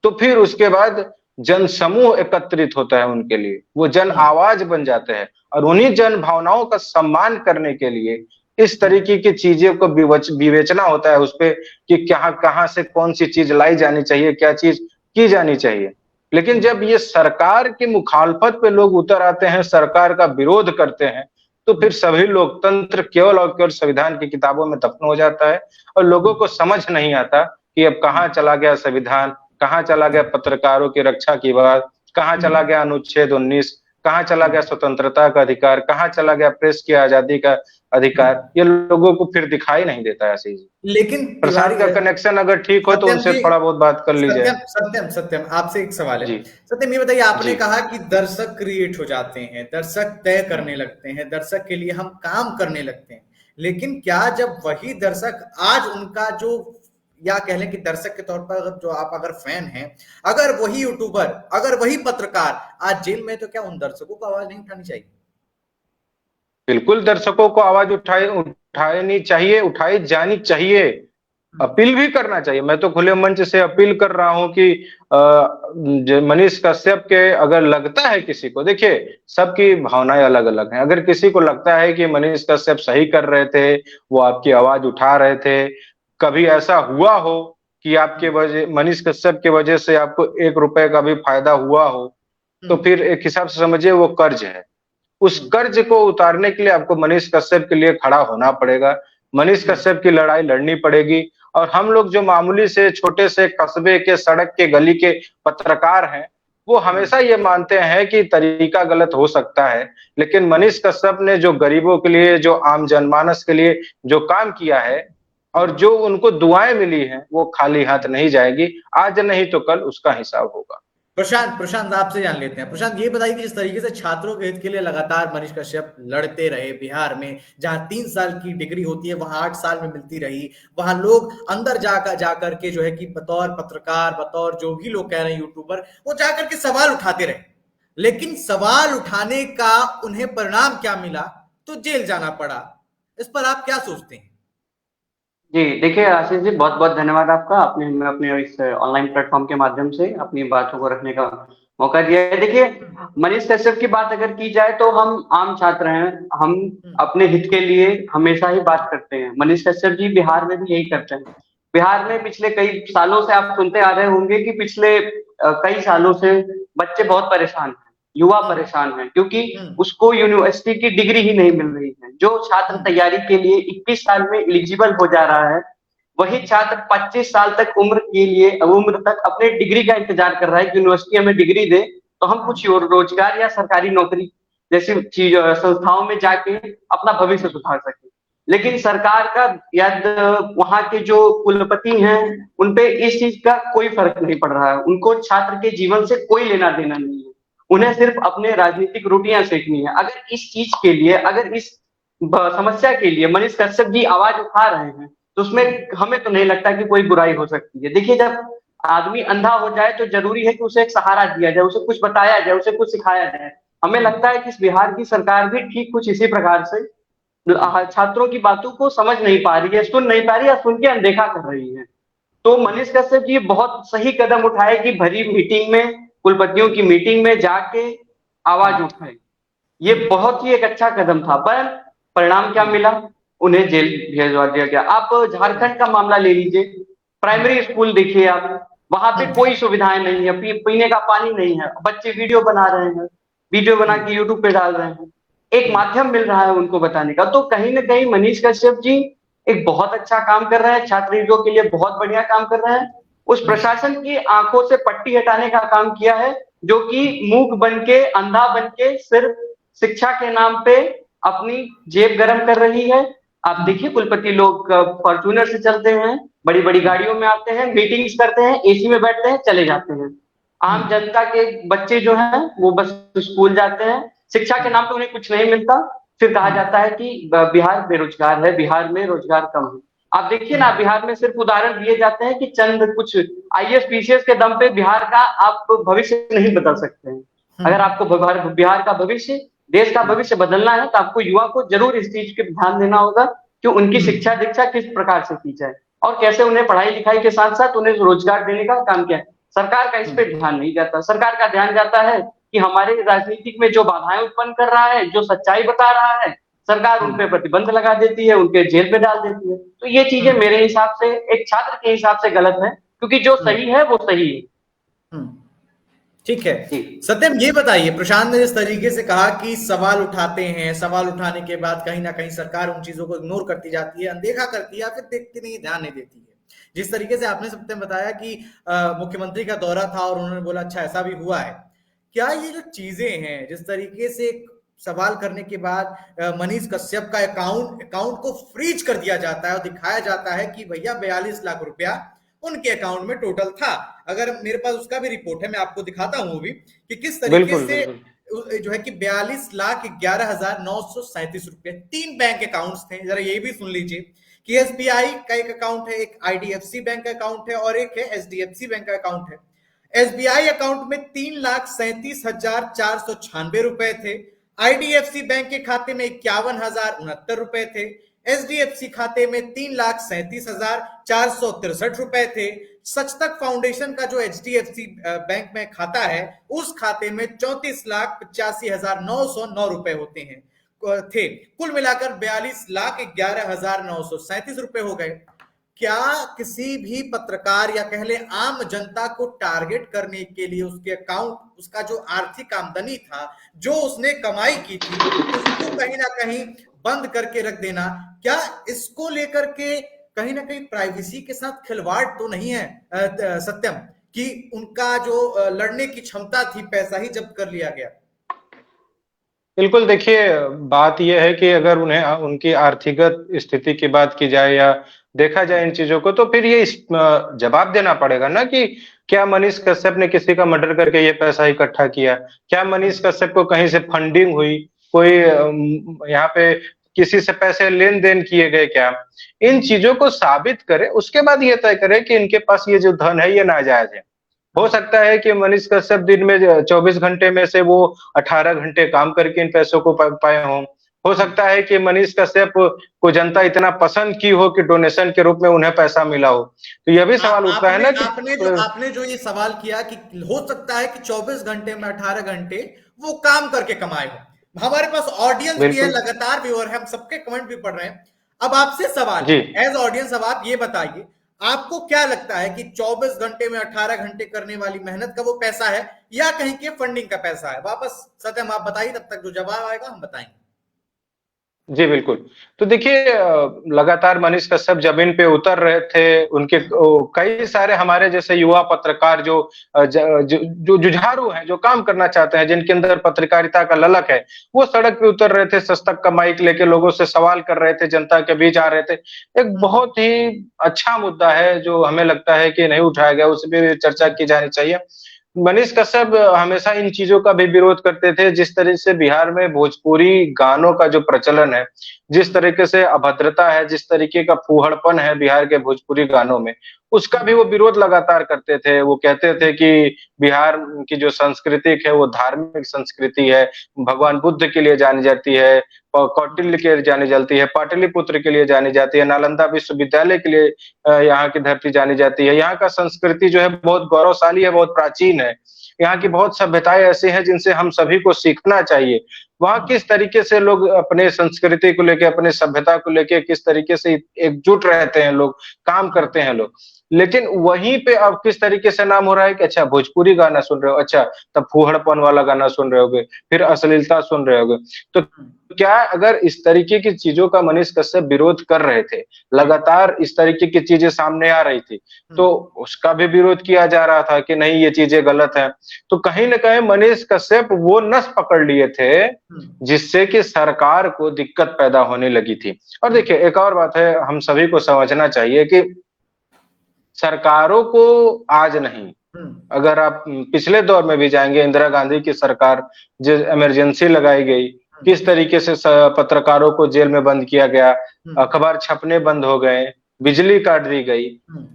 तो फिर उसके बाद जन समूह एकत्रित होता है उनके लिए, वो जन आवाज बन जाते हैं। और उन्हीं जन भावनाओं का सम्मान करने के लिए इस तरीके की चीजें को विवेचना होता है उस पे कि कहां से कौन सी चीज लाई जानी चाहिए, क्या चीज की जानी चाहिए। लेकिन जब ये सरकार की मुखालफत पे लोग उतर आते हैं, सरकार का विरोध करते हैं, तो फिर सभी लोकतंत्र केवल और केवल संविधान की किताबों में दफन हो जाता है और लोगों को समझ नहीं आता कि अब कहाँ चला गया संविधान, कहाँ चला गया पत्रकारों की रक्षा की बात, कहाँ चला गया अनुच्छेद 19, कहाँ चला गया स्वतंत्रता का अधिकार, कहाँ चला गया प्रेस की आजादी का अधिकार। ये लोगों को फिर दिखाई नहीं देता है ऐसी। लेकिन प्रशांत का कनेक्शन अगर ठीक हो तो सत्यम उनसे जी, थोड़ा बहुत बात कर लीजिए। सत्यम सत्यम सत्यम आपसे एक सवाल है। जी सत्यम, ये बताइए, आपने जी कहा कि दर्शक क्रिएट हो जाते हैं, दर्शक तय करने लगते हैं, दर्शक के लिए हम काम करने लगते हैं, लेकिन क्या जब वही दर्शक आज उनका जो, या कह लें कि दर्शक के तौर पर जो आप अगर फैन हैं, अगर वही यूट्यूबर, अगर वही पत्रकार आज जेल में, तो क्या उन दर्शकों को आवाज नहीं उठानी चाहिए? बिल्कुल, दर्शकों को आवाज उठानी चाहिए, उठाई जानी चाहिए, अपील भी करना चाहिए। मैं तो खुले मंच से अपील कर रहा हूं कि मनीष कश्यप के अगर लगता है किसी को, देखिए सबकी भावनाएं अलग अलग हैं, अगर किसी को लगता है कि मनीष कश्यप सही कर रहे थे, वो आपकी आवाज उठा रहे थे, कभी ऐसा हुआ हो कि आपके वजह, मनीष कश्यप की वजह से आपको 1 रुपए का भी फायदा हुआ हो, तो फिर एक हिसाब से समझिए वो कर्ज है। उस कर्ज को उतारने के लिए आपको मनीष कश्यप के लिए खड़ा होना पड़ेगा, मनीष कश्यप की लड़ाई लड़नी पड़ेगी। और हम लोग जो मामूली से छोटे से कस्बे के, सड़क के, गली के पत्रकार हैं, वो हमेशा ये मानते हैं कि तरीका गलत हो सकता है, लेकिन मनीष कश्यप ने जो गरीबों के लिए, जो आम जनमानस के लिए जो काम किया है और जो उनको दुआएं मिली हैं, वो खाली हाथ नहीं जाएगी। आज नहीं तो कल उसका हिसाब होगा। प्रशांत आपसे जान लेते हैं। प्रशांत, ये बताइए कि जिस तरीके से छात्रों के हित के लिए लगातार मनीष कश्यप लड़ते रहे बिहार में, जहां 3 साल की डिग्री होती है वहां 8 साल में मिलती रही, वहां लोग अंदर जाकर के जो है कि बतौर पत्रकार, बतौर जो भी लोग कह रहे हैं यूट्यूबर, वो जाकर के सवाल उठाते रहे, लेकिन सवाल उठाने का उन्हें परिणाम क्या मिला? तो जेल जाना पड़ा। इस पर आप क्या सोचते हैं? जी, देखिए आशीष जी, बहुत बहुत धन्यवाद आपका। आपने हमें अपने इस ऑनलाइन प्लेटफॉर्म के माध्यम से अपनी बातों को रखने का मौका दिया है। देखिए, मनीष कश्यप की बात अगर की जाए तो हम आम छात्र हैं, हम अपने हित के लिए हमेशा ही बात करते हैं। मनीष कश्यप जी बिहार में भी यही करते हैं। बिहार में पिछले कई सालों से आप सुनते आ रहे होंगे कि पिछले कई सालों से बच्चे बहुत परेशान हैं, युवा परेशान हैं, क्योंकि उसको यूनिवर्सिटी की डिग्री ही नहीं मिल रही है। जो छात्र तैयारी के लिए 21 साल में एलिजिबल हो जा रहा है, वही छात्र 25 साल तक उम्र तक अपने डिग्री का इंतजार कर रहा है कि यूनिवर्सिटी हमें डिग्री दे तो हम कुछ रोजगार या सरकारी नौकरी जैसी चीज संस्थाओं में जाके अपना भविष्य सुधार सके। लेकिन सरकार का या वहां के जो कुलपति हैं, उनपे इस चीज का कोई फर्क नहीं पड़ रहा है। उनको छात्र के जीवन से कोई लेना देना नहीं है, उन्हें सिर्फ अपने राजनीतिक रोटियां सेकनी है। अगर इस चीज के लिए, अगर इस समस्या के लिए मनीष कश्यप जी आवाज उठा रहे हैं, तो उसमें हमें तो नहीं लगता कि कोई बुराई हो सकती है। देखिए, जब आदमी अंधा हो जाए तो जरूरी है कि उसे एक सहारा दिया जाए, उसे कुछ बताया जाए, उसे कुछ सिखाया जाए। हमें लगता है कि इस बिहार की सरकार भी ठीक कुछ इसी प्रकार से छात्रों की बातों को समझ नहीं पा रही है, सुन नहीं पा रही है, सुन के अनदेखा कर रही है। तो मनीष कश्यप जी बहुत सही कदम उठाए कि भरी मीटिंग में, कुलपतियों की मीटिंग में जाके आवाज उठाए। ये बहुत ही एक अच्छा कदम था, पर परिणाम क्या मिला? उन्हें जेल भेजवा दिया गया। आप झारखंड का मामला ले लीजिए, प्राइमरी स्कूल देखिए आप, वहां पे कोई सुविधाएं नहीं है, पीने का पानी नहीं है, बच्चे वीडियो बना रहे हैं, वीडियो बना के यूट्यूब पे डाल रहे हैं, एक माध्यम मिल रहा है उनको बताने का। तो कहीं ना कहीं मनीष कश्यप जी एक बहुत अच्छा काम कर रहे हैं, छात्रों के लिए बहुत बढ़िया काम कर रहे हैं। उस प्रशासन की आंखों से पट्टी हटाने का काम किया है, जो कि मूक बन के, अंधा बन के सिर्फ शिक्षा के नाम पे अपनी जेब गरम कर रही है। आप देखिए, कुलपति लोग फॉर्च्यूनर से चलते हैं, बड़ी बड़ी गाड़ियों में आते हैं, मीटिंग्स करते हैं, एसी में बैठते हैं, चले जाते हैं। आम जनता के बच्चे जो हैं वो बस स्कूल जाते हैं, शिक्षा के नाम पे उन्हें कुछ नहीं मिलता। फिर कहा जाता है कि बिहार बेरोजगार है, बिहार में रोजगार कम है। आप देखिए ना, बिहार में सिर्फ उदाहरण दिए जाते हैं कि चंद कुछ आईएएस पीसीएस के दम पे बिहार का आप भविष्य नहीं बदल सकते हैं। अगर आपको बिहार का भविष्य, देश का भविष्य बदलना है, तो आपको युवा को जरूर इस चीज पे ध्यान देना होगा कि उनकी शिक्षा दीक्षा किस प्रकार से की जाए और कैसे उन्हें पढ़ाई लिखाई के साथ साथ उन्हें रोजगार देने का काम किया है। सरकार का इस पे ध्यान नहीं जाता। सरकार का ध्यान जाता है कि हमारे राजनीतिक में जो बाधाएं उत्पन्न कर रहा है, जो सच्चाई बता रहा है, सरकार उन पे प्रतिबंध लगा देती है, उनके जेल पे डाल देती है। तो ये चीजें मेरे हिसाब से, एक छात्र के हिसाब से गलत है, क्योंकि जो सही है वो सही है। ठीक है। जी सत्यम, ये बताइए, प्रशांत ने जिस तरीके से कहा कि सवाल उठाते हैं, सवाल उठाने के बाद कहीं ना कहीं सरकार उन चीजों को इग्नोर करती जाती है, अनदेखा करती है, या फिर देखती नहीं, ध्यान नहीं देती है। जिस तरीके से आपने सत्यम बताया कि मुख्यमंत्री का दौरा था और उन्होंने बोला अच्छा ऐसा भी हुआ है, क्या ये जो चीजें हैं, जिस तरीके से सवाल करने के बाद मनीष कश्यप का अकाउंट को फ्रीज कर दिया जाता है और दिखाया जाता है कि भैया 42 लाख रुपया उनके अकाउंट में टोटल था। अगर मेरे पास उसका भी रिपोर्ट है, मैं आपको दिखाता हूं भी कि किस तरीके बिल्कुल से बिल्कुल। जो है कि 42,11,937 रुपए 3 बैंक अकाउंट्स थे। जरा ये भी सुन लीजिए कि एसबीआई का एक अकाउंट है, एक आईडीएफसी बैंक का अकाउंट है और एक है एचडीएफसी बैंक का अकाउंट है। एसबीआई अकाउंट में 3,37,496 रुपए थे। आईडीएफसी बैंक के खाते में 51,069 रुपए थे। एचडीएफसी खाते में 3,37,463 रुपए थे। सचतक फाउंडेशन का जो एचडीएफसी बैंक में खाता है, उस खाते में 34,85,909 रुपए होते हैं थे। कुल मिलाकर 42,11,937 रुपए हो गए। क्या किसी भी पत्रकार या कह ले आम जनता को टारगेट करने के लिए उसके अकाउंट, उसका जो आर्थिक आमदनी था, जो उसने कमाई की थी, उसको कहीं ना कहीं बंद करके रख देना, क्या इसको लेकर के कहीं ना कहीं प्राइवेसी के साथ खिलवाड़ तो नहीं है सत्यम, कि उनका जो लड़ने की क्षमता थी, पैसा ही जब्त कर लिया गया? बिल्कुल, देखिए बात यह है कि अगर उन्हें उनकी आर्थिक स्थिति की बात की जाए या देखा जाए इन चीजों को, तो फिर ये जवाब देना पड़ेगा ना कि क्या मनीष कश्यप ने किसी का मर्डर करके ये पैसा इकट्ठा किया? क्या मनीष कश्यप को कहीं से फंडिंग हुई? कोई यहाँ पे किसी से पैसे लेन-देन किए गए क्या? इन चीजों को साबित करे, उसके बाद ये तय करे कि इनके पास ये जो धन है ये नाजायज है। हो सकता है कि मनीष कश्यप दिन में 24 घंटे में से वो 18 घंटे काम करके इन पैसों को पाए हों। हो सकता है कि मनीष कश्यप को जनता इतना पसंद की हो कि डोनेशन के रूप में उन्हें पैसा मिला हो। तो यह भी सवाल उठता है ना कि आपने जो ये सवाल किया कि हो सकता है कि 24 घंटे में 18 घंटे वो काम करके कमाए हो। हमारे पास ऑडियंस भी है, लगातार व्यूअर है, हम सबके कमेंट भी पढ़ रहे हैं। अब आपसे सवाल है एज ऑडियंस, अब आप ये बताइए, आपको क्या लगता है कि 24 घंटे में 18 घंटे करने वाली मेहनत का वो पैसा है या कहीं के फंडिंग का पैसा है? वापस सत्यम आप बताइए, तब तक जो जवाब आएगा हम बताएंगे। जी, बिल्कुल। तो देखिए लगातार मनीष कश्यप जमीन पे उतर रहे थे, उनके कई सारे हमारे जैसे युवा पत्रकार जो जो जुझारू हैं, जो काम करना चाहते हैं, जिनके अंदर पत्रकारिता का ललक है, वो सड़क पे उतर रहे थे, सस्तक का माइक लेके लोगों से सवाल कर रहे थे, जनता के बीच आ रहे थे। एक बहुत ही अच्छा मुद्दा है जो हमें लगता है कि नहीं उठाया गया, उस पे चर्चा की जानी चाहिए। मनीष कश्यप हमेशा इन चीजों का भी विरोध करते थे, जिस तरह से बिहार में भोजपुरी गानों का जो प्रचलन है, जिस तरीके से अभद्रता है, जिस तरीके का फूहड़पन है बिहार के भोजपुरी गानों में, उसका भी वो विरोध लगातार करते थे। वो कहते थे कि बिहार की जो सांस्कृतिक है वो धार्मिक संस्कृति है, भगवान बुद्ध के लिए जानी जाती है, कौटिल्य के लिए जानी जाती है, पाटलिपुत्र के लिए जानी जाती है, नालंदा विश्वविद्यालय के लिए यहाँ की धरती जानी जाती है। यहाँ का संस्कृति जो है बहुत गौरवशाली है, बहुत प्राचीन है। यहाँ की बहुत सभ्यताएं ऐसी हैं जिनसे हम सभी को सीखना चाहिए। वहाँ किस तरीके से लोग अपने संस्कृति को लेके, अपने सभ्यता को लेके किस तरीके से एकजुट रहते हैं लोग, काम करते हैं लोग। लेकिन वहीं पे अब किस तरीके से नाम हो रहा है कि अच्छा भोजपुरी गाना सुन रहे हो, अच्छा तब फूहड़पन वाला गाना सुन रहे होगे, फिर अश्लीलता सुन रहे होगे। तो क्या अगर इस तरीके की चीजों का मनीष कश्यप विरोध कर रहे थे, लगातार इस तरीके की चीजें सामने आ रही थी, तो उसका भी विरोध किया जा रहा था कि नहीं ये चीजें गलत हैं। तो कहीं न कहीं मनीष कश्यप वो नस पकड़ लिए थे जिससे कि सरकार को दिक्कत पैदा होने लगी थी। और देखिए एक और बात है, हम सभी को समझना चाहिए कि सरकारों को आज नहीं, अगर आप पिछले दौर में भी जाएंगे, इंदिरा गांधी की सरकार जो इमरजेंसी लगाई गई, किस तरीके से पत्रकारों को जेल में बंद किया गया, अखबार छपने बंद हो गए, बिजली काट दी गई।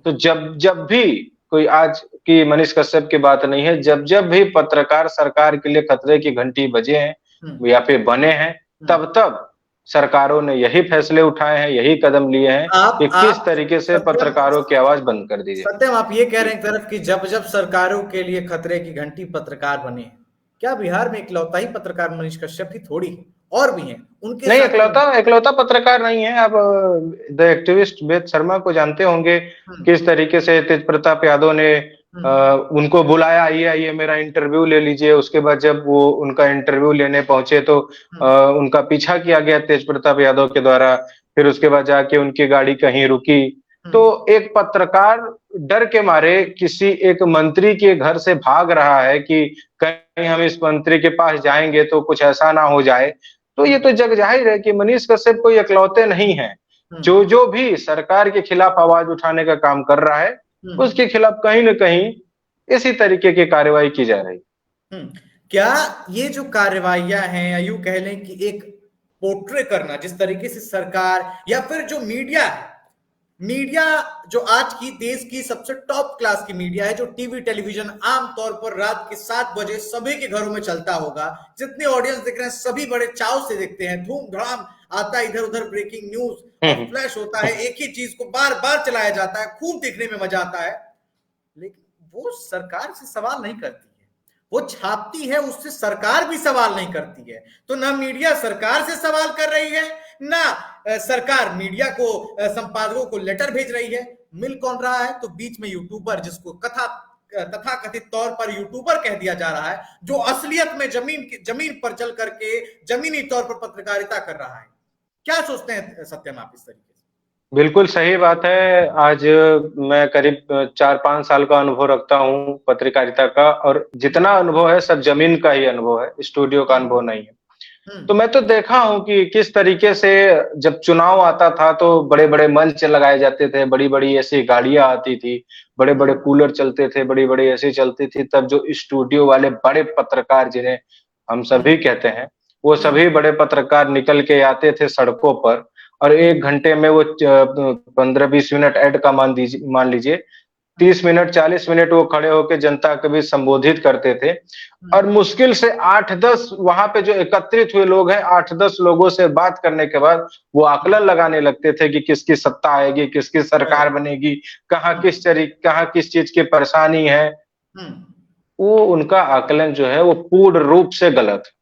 तो जब भी कोई, आज की मनीष कश्यप की बात नहीं है, जब भी पत्रकार सरकार के लिए खतरे की घंटी बजे हैं या फिर बने हैं, तब सरकारों ने यही फैसले उठाए हैं, यही कदम लिए हैं कि किस तरीके से पत्रकारों की आवाज बंद कर दी जाए। सत्यम, आप ये कह रहे हैं एक तरफ कि जब सरकारों के लिए खतरे की घंटी पत्रकार बने, क्या बिहार में इकलौता ही पत्रकार मनीष कश्यप ही थोड़ी है, और भी हैं उनके? नहीं, इकलौता पत्रकार नहीं है। आप द एक्टिविस्ट वेद शर्मा को जानते होंगे, किस तरीके से तेज प्रताप यादव ने उनको बुलाया, आइए आइए मेरा इंटरव्यू ले लीजिए। उसके बाद जब वो उनका इंटरव्यू लेने पहुंचे तो उनका पीछा किया गया तेज प्रताप यादव के द्वारा। फिर उसके बाद जाके उनकी गाड़ी कहीं रुकी, तो एक पत्रकार डर के मारे किसी एक मंत्री के घर से भाग रहा है कि कहीं हम इस मंत्री के पास जाएंगे तो कुछ ऐसा ना हो जाए। तो ये तो जग जाहिर है कि मनीष कश्यप कोई इकलौते नहीं है, जो जो भी सरकार के खिलाफ आवाज उठाने का काम कर रहा है उसके खिलाफ कहीं न कहीं इसी तरीके की कार्रवाई की जा रही। क्या ये जो कार्रवाइयां हैं, या यूं कह लें कि एक पोर्ट्रे करना, जिस तरीके से सरकार या फिर जो मीडिया है, मीडिया जो आज की देश की सबसे टॉप क्लास की मीडिया है, जो टीवी टेलीविजन आमतौर पर रात के 7 बजे सभी के घरों में चलता होगा, जितने ऑडियंस देख रहे हैं सभी बड़े चाव से देखते हैं, धूम धड़ाम आता है, इधर उधर ब्रेकिंग न्यूज फ्लैश होता है, एक ही चीज को बार बार चलाया जाता है, खूब देखने में मजा आता है, लेकिन वो सरकार से सवाल नहीं करती है, वो छापती है, उससे सरकार भी सवाल नहीं करती है। तो ना मीडिया सरकार से सवाल कर रही है, ना सरकार मीडिया को, संपादकों को लेटर भेज रही है। मिल कौन रहा है? तो बीच में यूट्यूबर, जिसको तथाकथित तौर पर यूट्यूबर कह दिया जा रहा है, जो असलियत में जमीन पर चल करके जमीनी तौर पर पत्रकारिता कर रहा है। क्या सोचते हैं सत्यम आप इस तरीके से? बिल्कुल सही बात है। आज मैं करीब 4-5 साल का अनुभव रखता हूँ पत्रकारिता का, और जितना अनुभव है सब जमीन का ही अनुभव है, स्टूडियो का अनुभव नहीं है। तो मैं तो देखा हूँ कि किस तरीके से जब चुनाव आता था तो बड़े-बड़े मंच लगाए जाते थे, बड़ी-बड़ी ऐसी गाड़ियां आती थी, बड़े-बड़े कूलर चलते थे, बड़ी-बड़ी ऐसी चलती थी। तब जो स्टूडियो वाले बड़े पत्रकार, जिन्हें हम सभी कहते हैं, वो सभी बड़े पत्रकार निकल के आते थे सड़कों पर, और 1 घंटे में वो 15-20 मिनट ऐड का मान लीजिए 30 मिनट 40 मिनट वो खड़े होकर जनता को भी संबोधित करते थे। और मुश्किल से 8-10 वहां पे जो एकत्रित हुए लोग हैं, 8-10 लोगों से बात करने के बाद वो आकलन लगाने लगते थे कि किसकी सत्ता आएगी, किसकी सरकार बनेगी, कहाँ किस चीज की परेशानी है। वो उनका आकलन जो है वो पूर्ण रूप से गलत है।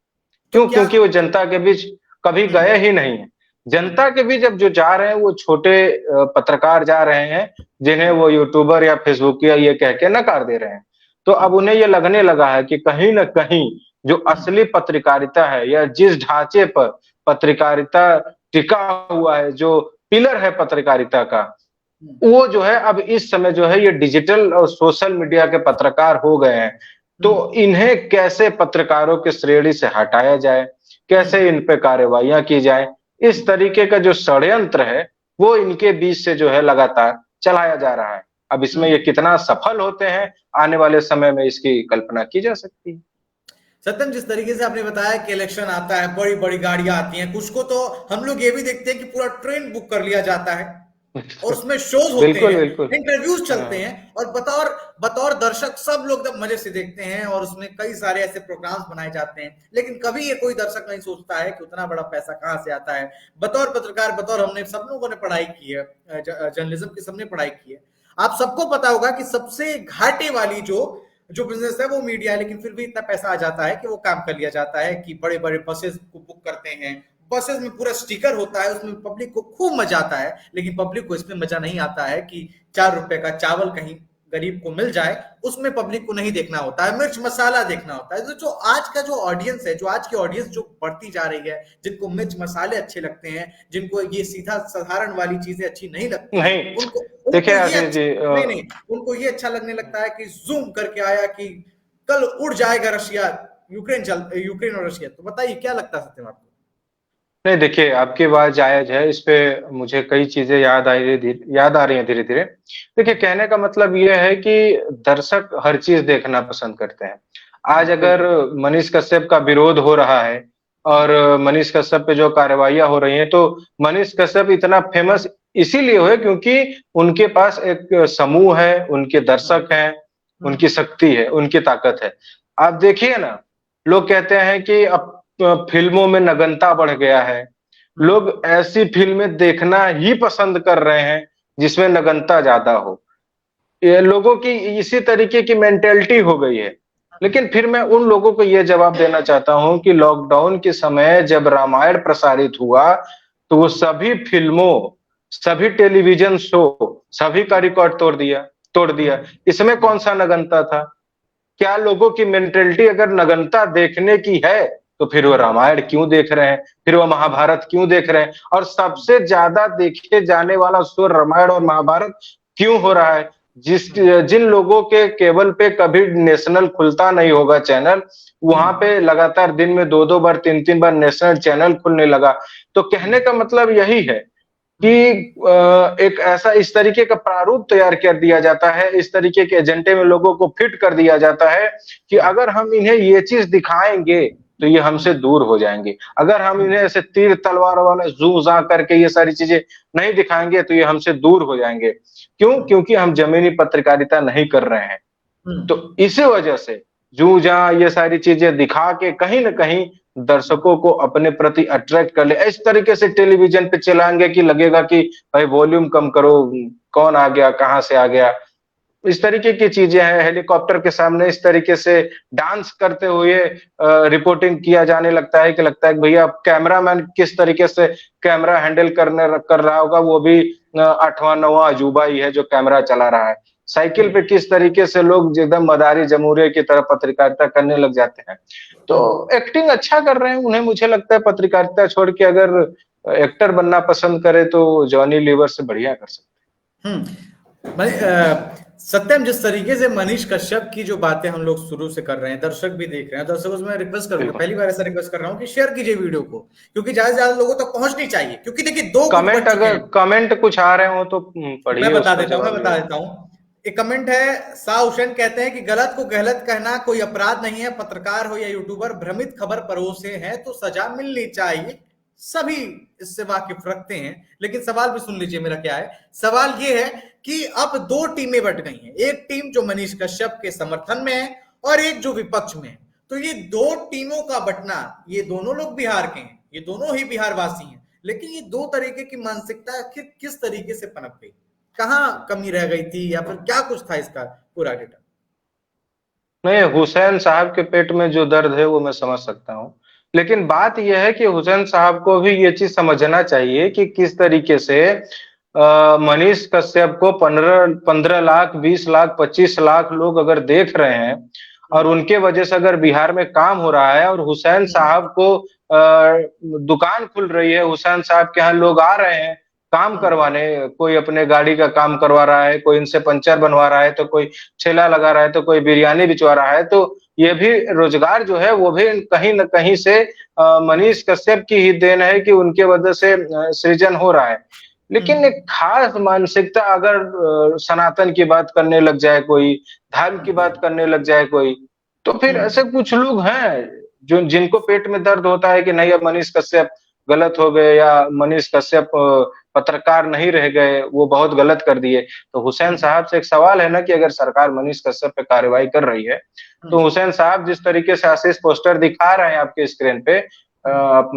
क्यों? क्योंकि वो जनता के बीच कभी गए ही नहीं है। जनता के बीच अब जो जा रहे हैं वो छोटे पत्रकार जा रहे हैं, जिन्हें वो यूट्यूबर या फेसबुक या ये कह के नकार दे रहे हैं। तो अब उन्हें ये लगने लगा है कि कहीं न कहीं जो असली पत्रकारिता है, या जिस ढांचे पर पत्रकारिता टिका हुआ है, जो पिलर है पत्रकारिता का, वो जो है अब इस समय जो है ये डिजिटल और सोशल मीडिया के पत्रकार हो गए हैं। तो इन्हें कैसे पत्रकारों की श्रेणी से हटाया जाए, कैसे इन पे कार्रवाइयां की जाए, इस तरीके का जो षड्यंत्र है वो इनके बीच से जो है लगातार चलाया जा रहा है। अब इसमें ये कितना सफल होते हैं आने वाले समय में, इसकी कल्पना की जा सकती है। सत्यम, जिस तरीके से आपने बताया कि इलेक्शन आता है, बड़ी बड़ी गाड़ियां आती हैं, कुछ को तो हम लोग ये भी देखते हैं कि पूरा ट्रेन बुक कर लिया जाता है और उसमें शोज होते हैं, इंटरव्यूज चलते हैं, और बतौर दर्शक सब लोग एकदम मजे से देखते हैं, और उसमें कई सारे ऐसे प्रोग्राम्स बनाए जाते हैं। लेकिन कभी ये कोई दर्शक नहीं सोचता है कि उतना बड़ा पैसा कहाँ से आता है। बतौर पत्रकार, हमने सब लोगों ने पढ़ाई की है, जर्नलिज्म की सबने पढ़ाई की है, आप सबको पता होगा कि सबसे घाटे वाली जो बिजनेस है वो मीडिया है। लेकिन फिर भी इतना पैसा आ जाता है कि वो काम कर लिया जाता है कि बड़े बड़े बसेस को बुक करते हैं, बसेस में पूरा स्टिकर होता है, उसमें पब्लिक को खूब मजा आता है। लेकिन पब्लिक को इसमें मजा नहीं आता है कि 4 रुपए का चावल कहीं गरीब को मिल जाए, उसमें पब्लिक को नहीं देखना होता है, मिर्च मसाला देखना होता है। जो आज का जो ऑडियंस है, जो आज की ऑडियंस जो बढ़ती जा रही है, जिनको मिर्च मसाले अच्छे लगते हैं, जिनको ये सीधा साधारण वाली चीजें अच्छी नहीं लगती, उनको ये अच्छा लगने लगता है कि जूम करके आया कि कल उड़ जाएगा रशिया, यूक्रेन और रशिया। तो बताइए क्या लगता है सत्यम आपको? नहीं, देखिए आपकी बात जायज है, इस पे मुझे कई चीजें याद आ रही हैं धीरे-धीरे। देखिए, कहने का मतलब ये है कि दर्शक हर चीज देखना पसंद करते हैं। आज अगर मनीष कश्यप का विरोध हो रहा है और मनीष कश्यप पे जो कार्रवाइयां हो रही हैं, तो मनीष कश्यप इतना फेमस इसीलिए हुए क्योंकि उनके पास एक समूह है, उनके दर्शक हैं, उनकी शक्ति है, उनकी ताकत है। आप देखिए ना, लोग कहते हैं कि अब फिल्मों में नगनता बढ़ गया है, लोग ऐसी फिल्में देखना ही पसंद कर रहे हैं जिसमें नगनता ज्यादा हो। ये लोगों की इसी तरीके की मेंटेलिटी हो गई है। लेकिन फिर मैं उन लोगों को यह जवाब देना चाहता हूं कि लॉकडाउन के समय जब रामायण प्रसारित हुआ तो वो सभी फिल्मों, सभी टेलीविजन शो, सभी का रिकॉर्ड तोड़ दिया। तोड़ दिया। इसमें कौन सा नगनता था? क्या लोगों की मेंटेलिटी अगर नगनता देखने की है तो फिर वो रामायण क्यों देख रहे हैं, फिर वो महाभारत क्यों देख रहे हैं? और सबसे ज्यादा देखे जाने वाला शो रामायण और महाभारत क्यों हो रहा है? जिन लोगों के केबल पे कभी नेशनल खुलता नहीं होगा चैनल, वहां पे लगातार दिन में 2-2 बार 3-3 बार नेशनल चैनल खुलने लगा। तो कहने का मतलब यही है कि एक ऐसा इस तरीके का प्रारूप तैयार कर दिया जाता है, इस तरीके के एजेंडे में लोगों को फिट कर दिया जाता है कि अगर हम इन्हें ये चीज दिखाएंगे तो ये हमसे दूर हो जाएंगे। अगर हम इन्हें ऐसे तीर तलवार वाला जू जा करके ये सारी चीजें नहीं दिखाएंगे तो ये हमसे दूर हो जाएंगे। क्यों? क्योंकि हम जमीनी पत्रकारिता नहीं कर रहे हैं। तो इसी वजह से जू जा ये सारी चीजें दिखा के कहीं ना कहीं दर्शकों को अपने प्रति अट्रैक्ट कर ले। इस तरीके से टेलीविजन पे चलाएंगे कि लगेगा कि भाई वॉल्यूम कम करो, कौन आ गया, कहां से आ गया, इस तरीके की चीजें हैं। हेलीकॉप्टर के सामने इस तरीके से डांस करते हुए रिपोर्टिंग किया जाने लगता है कि लगता है कि भैया कैमरामैन किस तरीके से कैमरा हैंडल कर रहा होगा, वो भी 8वां 9वां अजूबा ही है जो कैमरा चला रहा है। साइकिल पे किस तरीके से लोग एकदम मदारी जमहूरियत की तरह पत्रकारिता करने लग जाते हैं। तो एक्टिंग अच्छा कर रहे हैं उन्हें, मुझे लगता है पत्रकारिता छोड़ के अगर एक्टर बनना पसंद करे तो जॉनी लीवर से बढ़िया कर सकते हैं। सत्यम, जिस तरीके से मनीष कश्यप की जो बातें हम लोग शुरू से कर रहे हैं, दर्शक भी देख रहे हैं, दर्शकों से मैं रिक्वेस्ट करूंगा, पहली बार ऐसा रिक्वेस्ट कर रहा हूं कि शेयर कीजिए वीडियो को, क्योंकि ज्यादा से ज्यादा लोगों तक पहुंचनी चाहिए। क्योंकि देखिए कमेंट, अगर कमेंट कुछ आ रहे हो तो पढ़िए। मैं बता देता हूं। एक कमेंट है, शाह हुसैन कहते हैं कि गलत को गलत कहना कोई अपराध नहीं है, पत्रकार हो या यूट्यूबर भ्रमित खबर परोसे हैं तो सजा मिलनी चाहिए, सभी इससे वाकिफ रखते हैं। लेकिन सवाल भी सुन लीजिए मेरा क्या है। सवाल ये है कि अब 2 टीमें बट गई हैं, एक टीम जो मनीष कश्यप के समर्थन में है और एक जो विपक्ष में है। तो ये 2 टीमों का बटना, ये दोनों लोग बिहार के हैं, ये दोनों ही बिहार वासी हैं, लेकिन ये 2 तरीके की मानसिकता किस तरीके से पनप गई, कहां कमी रह गई थी, या फिर क्या कुछ था इसका पूरा डेटा? नहीं, हुसैन साहब के पेट में जो दर्द है वो मैं समझ सकता हूँ, लेकिन बात यह है कि हुसैन साहब को भी ये चीज समझना चाहिए कि किस तरीके से मनीष कश्यप को 15 लाख, 20 लाख, 25 लाख लोग अगर देख रहे हैं और उनके वजह से अगर बिहार में काम हो रहा है और हुसैन साहब को दुकान खुल रही है, हुसैन साहब के यहाँ लोग आ रहे हैं काम करवाने, कोई अपने गाड़ी का काम करवा रहा है, कोई इनसे पंचर बनवा रहा है, तो कोई ठेला लगा रहा है, तो कोई बिरयानी बिचवा रहा है, तो ये भी रोजगार जो है वो भी कहीं न कहीं से मनीष कश्यप की ही देन है कि उनके वजह से सृजन हो रहा है। लेकिन एक खास मानसिकता अगर सनातन की बात करने लग जाए कोई, धर्म की बात करने लग जाए कोई, तो फिर ऐसे कुछ लोग हैं जो जिनको पेट में दर्द होता है कि नहीं अब मनीष कश्यप गलत हो गए या मनीष कश्यप पत्रकार नहीं रह गए, वो बहुत गलत कर दिए। तो हुसैन साहब से एक सवाल है ना कि अगर सरकार मनीष कश्यप पे कार्रवाई कर रही है तो हुसैन साहब जिस तरीके से आशीष पोस्टर दिखा रहे हैं आपके स्क्रीन पे,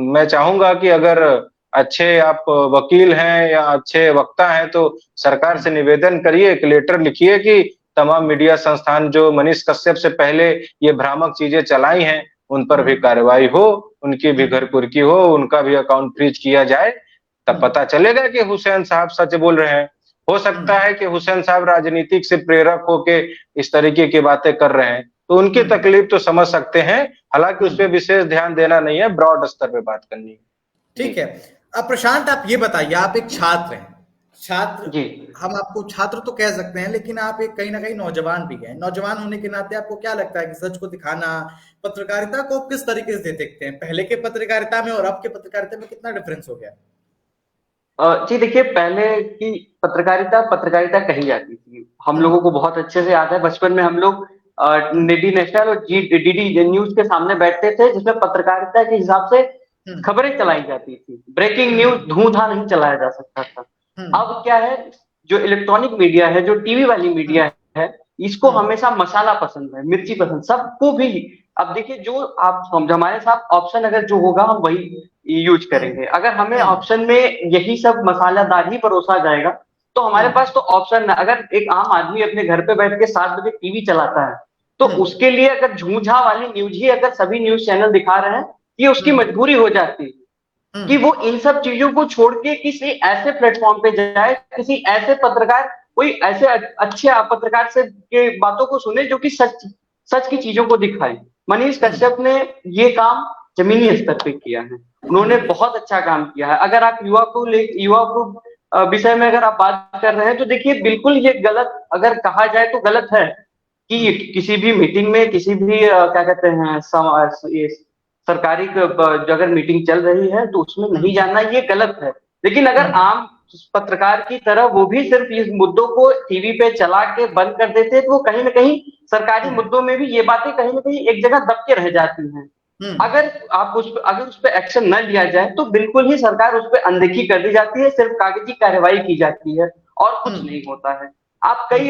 मैं चाहूंगा कि अगर अच्छे आप वकील हैं या अच्छे वक्ता हैं तो सरकार से निवेदन करिए, एक लेटर लिखिए कि तमाम मीडिया संस्थान जो मनीष कश्यप से पहले ये भ्रामक चीजें चलाई हैं उन पर भी कार्रवाई हो, उनकी भी घर कुर्की हो, उनका भी अकाउंट फ्रीज किया जाए, तब पता चलेगा कि हुसैन साहब सच बोल रहे हैं। हो सकता है कि हुसैन साहब राजनीतिक से प्रेरक होके इस तरीके की बातें कर रहे हैं, तो उनकी तकलीफ तो समझ सकते हैं, हालांकि उस पर विशेष ध्यान देना नहीं है, ब्रॉड स्तर पे बात करनी है। ठीक है। अब प्रशांत आप ये बताइए, आप एक छात्र हैं, छात्र जी, हम आपको छात्र तो कह सकते हैं, लेकिन आप एक कहीं ना कहीं नौजवान भी हैं। नौजवान होने के नाते आपको क्या लगता है कि सच को दिखाना, पत्रकारिता को किस तरीके से देखते हैं? पहले के पत्रकारिता में और अब के पत्रकारिता में कितना डिफरेंस हो गया? जी देखिए, पहले की पत्रकारिता कही जाती थी। हम लोगों को बहुत अच्छे से याद है, बचपन में हम लोग डीडी नेशनल और डीडी न्यूज के सामने बैठते थे, जिसमें पत्रकारिता के हिसाब से खबरें चलाई जाती थी। ब्रेकिंग न्यूज धूम-धा नहीं चलाया जा सकता था। अब क्या है, जो इलेक्ट्रॉनिक मीडिया है, जो टीवी वाली मीडिया है, इसको हमेशा मसाला पसंद है, मिर्ची पसंद, सबको भी। अब देखिए, जो आप हमारे साथ ऑप्शन अगर जो होगा हम वही यूज करेंगे। अगर हमें ऑप्शन में यही सब मसालेदार ही परोसा जाएगा तो हमारे पास तो ऑप्शन है। अगर एक आम आदमी अपने घर पे बैठ के 7 बजे टीवी चलाता है तो उसके लिए अगर झूझा वाली न्यूज ही अगर सभी न्यूज चैनल दिखा रहे हैं, ये उसकी मजबूरी हो जाती है कि वो इन सब चीजों को छोड़ के किसी ऐसे प्लेटफॉर्म पे जाए, किसी ऐसे पत्रकार कोई ऐसे अच्छे पत्रकार से के बातों को सुने जो कि सच की चीजों को दिखाए। मनीष कश्यप ने ये काम जमीनी स्तर पे किया है, उन्होंने बहुत अच्छा काम किया है। अगर आप युवा को विषय में अगर आप बात कर रहे हैं तो देखिए बिल्कुल ये गलत अगर कहा जाए तो गलत है कि किसी भी मीटिंग में किसी भी क्या कहते हैं सरकारी अगर मीटिंग चल रही है तो उसमें नहीं जाना ये गलत है। लेकिन अगर आम पत्रकार की तरह वो भी सिर्फ इस मुद्दों को टीवी पे चला के बंद कर देते तो वो कहीं ना कहीं सरकारी मुद्दों में भी ये बातें कहीं ना कहीं एक जगह दब के रह जाती हैं। अगर उस पर एक्शन न लिया जाए तो बिल्कुल ही सरकार उस पर अनदेखी कर दी जाती है, सिर्फ कागजी कार्रवाई की जाती है और कुछ नहीं होता है। आप कई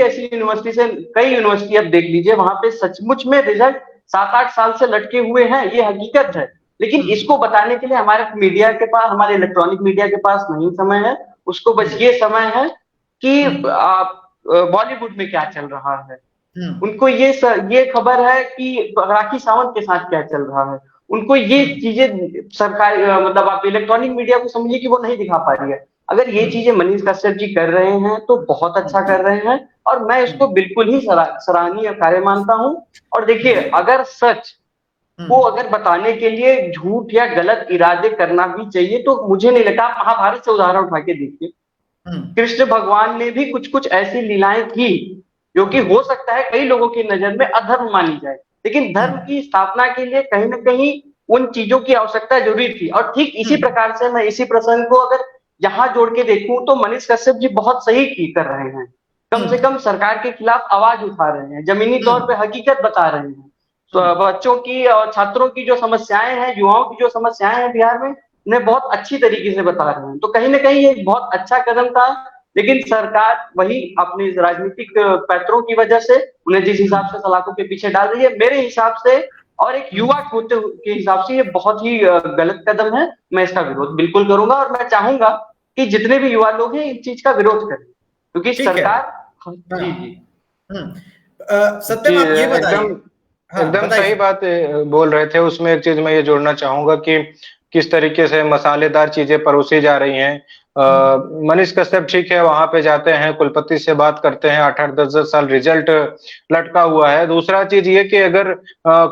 यूनिवर्सिटी अब देख लीजिए, वहां पे सचमुच में रिजल्ट 7-8 साल से लटके हुए हैं, ये हकीकत है। लेकिन इसको बताने के लिए हमारे मीडिया के पास, हमारे इलेक्ट्रॉनिक मीडिया के पास नहीं समय है, उसको बस ये समय है कि बॉलीवुड में क्या चल रहा है। उनको ये खबर है कि राखी सावंत के साथ क्या चल रहा है। उनको ये चीजें सरकारी मतलब आप इलेक्ट्रॉनिक मीडिया को समझिए कि वो नहीं दिखा पा रही है। अगर ये चीजें मनीष कश्यप जी कर रहे हैं तो बहुत अच्छा कर रहे हैं और मैं इसको बिल्कुल ही सराहनीय कार्य मानता हूँ। और देखिए अगर सच को अगर बताने के लिए झूठ या गलत इरादे करना भी चाहिए तो मुझे नहीं लगता। आप महाभारत से उदाहरण उठा के देखिए, कृष्ण भगवान ने भी कुछ कुछ ऐसी लीलाएं की जो कि हो सकता है कई लोगों की नजर में अधर्म मानी जाए, लेकिन धर्म की स्थापना के लिए कहीं ना कहीं उन चीजों की आवश्यकता जरूरी थी। और ठीक इसी प्रकार से मैं इसी प्रसंग को अगर यहाँ जोड़ के देखूं तो मनीष कश्यप जी बहुत सही कर रहे हैं। कम से कम सरकार के खिलाफ आवाज उठा रहे हैं, जमीनी तौर पे हकीकत बता रहे हैं। तो बच्चों की और छात्रों की जो समस्याएं हैं, युवाओं की जो समस्याएं हैं बिहार में, उन्हें बहुत अच्छी तरीके से बता रहे हैं। तो कहीं ना कहीं ये बहुत अच्छा कदम था, लेकिन सरकार वही अपनी राजनीतिक पैतरों की वजह से उन्हें जिस हिसाब से सलाखों के पीछे डाल रही है, मेरे हिसाब से और एक युवा के हिसाब से ये बहुत ही गलत कदम है। मैं इसका विरोध बिल्कुल करूंगा और मैं चाहूंगा कि जितने भी युवा लोग हैं इस चीज का विरोध करें, क्योंकि सरकार जी जी सत्यम आप ये बताइए। एकदम सही बात बोल रहे थे। उसमें एक चीज मैं ये जोड़ना चाहूंगा कि किस तरीके से मसालेदार चीजें परोसी जा रही हैं। मनीष कश्यप ठीक है, वहां पे जाते हैं, कुलपति से बात करते हैं, 8-8 10-10 साल रिजल्ट लटका हुआ है। दूसरा चीज ये कि अगर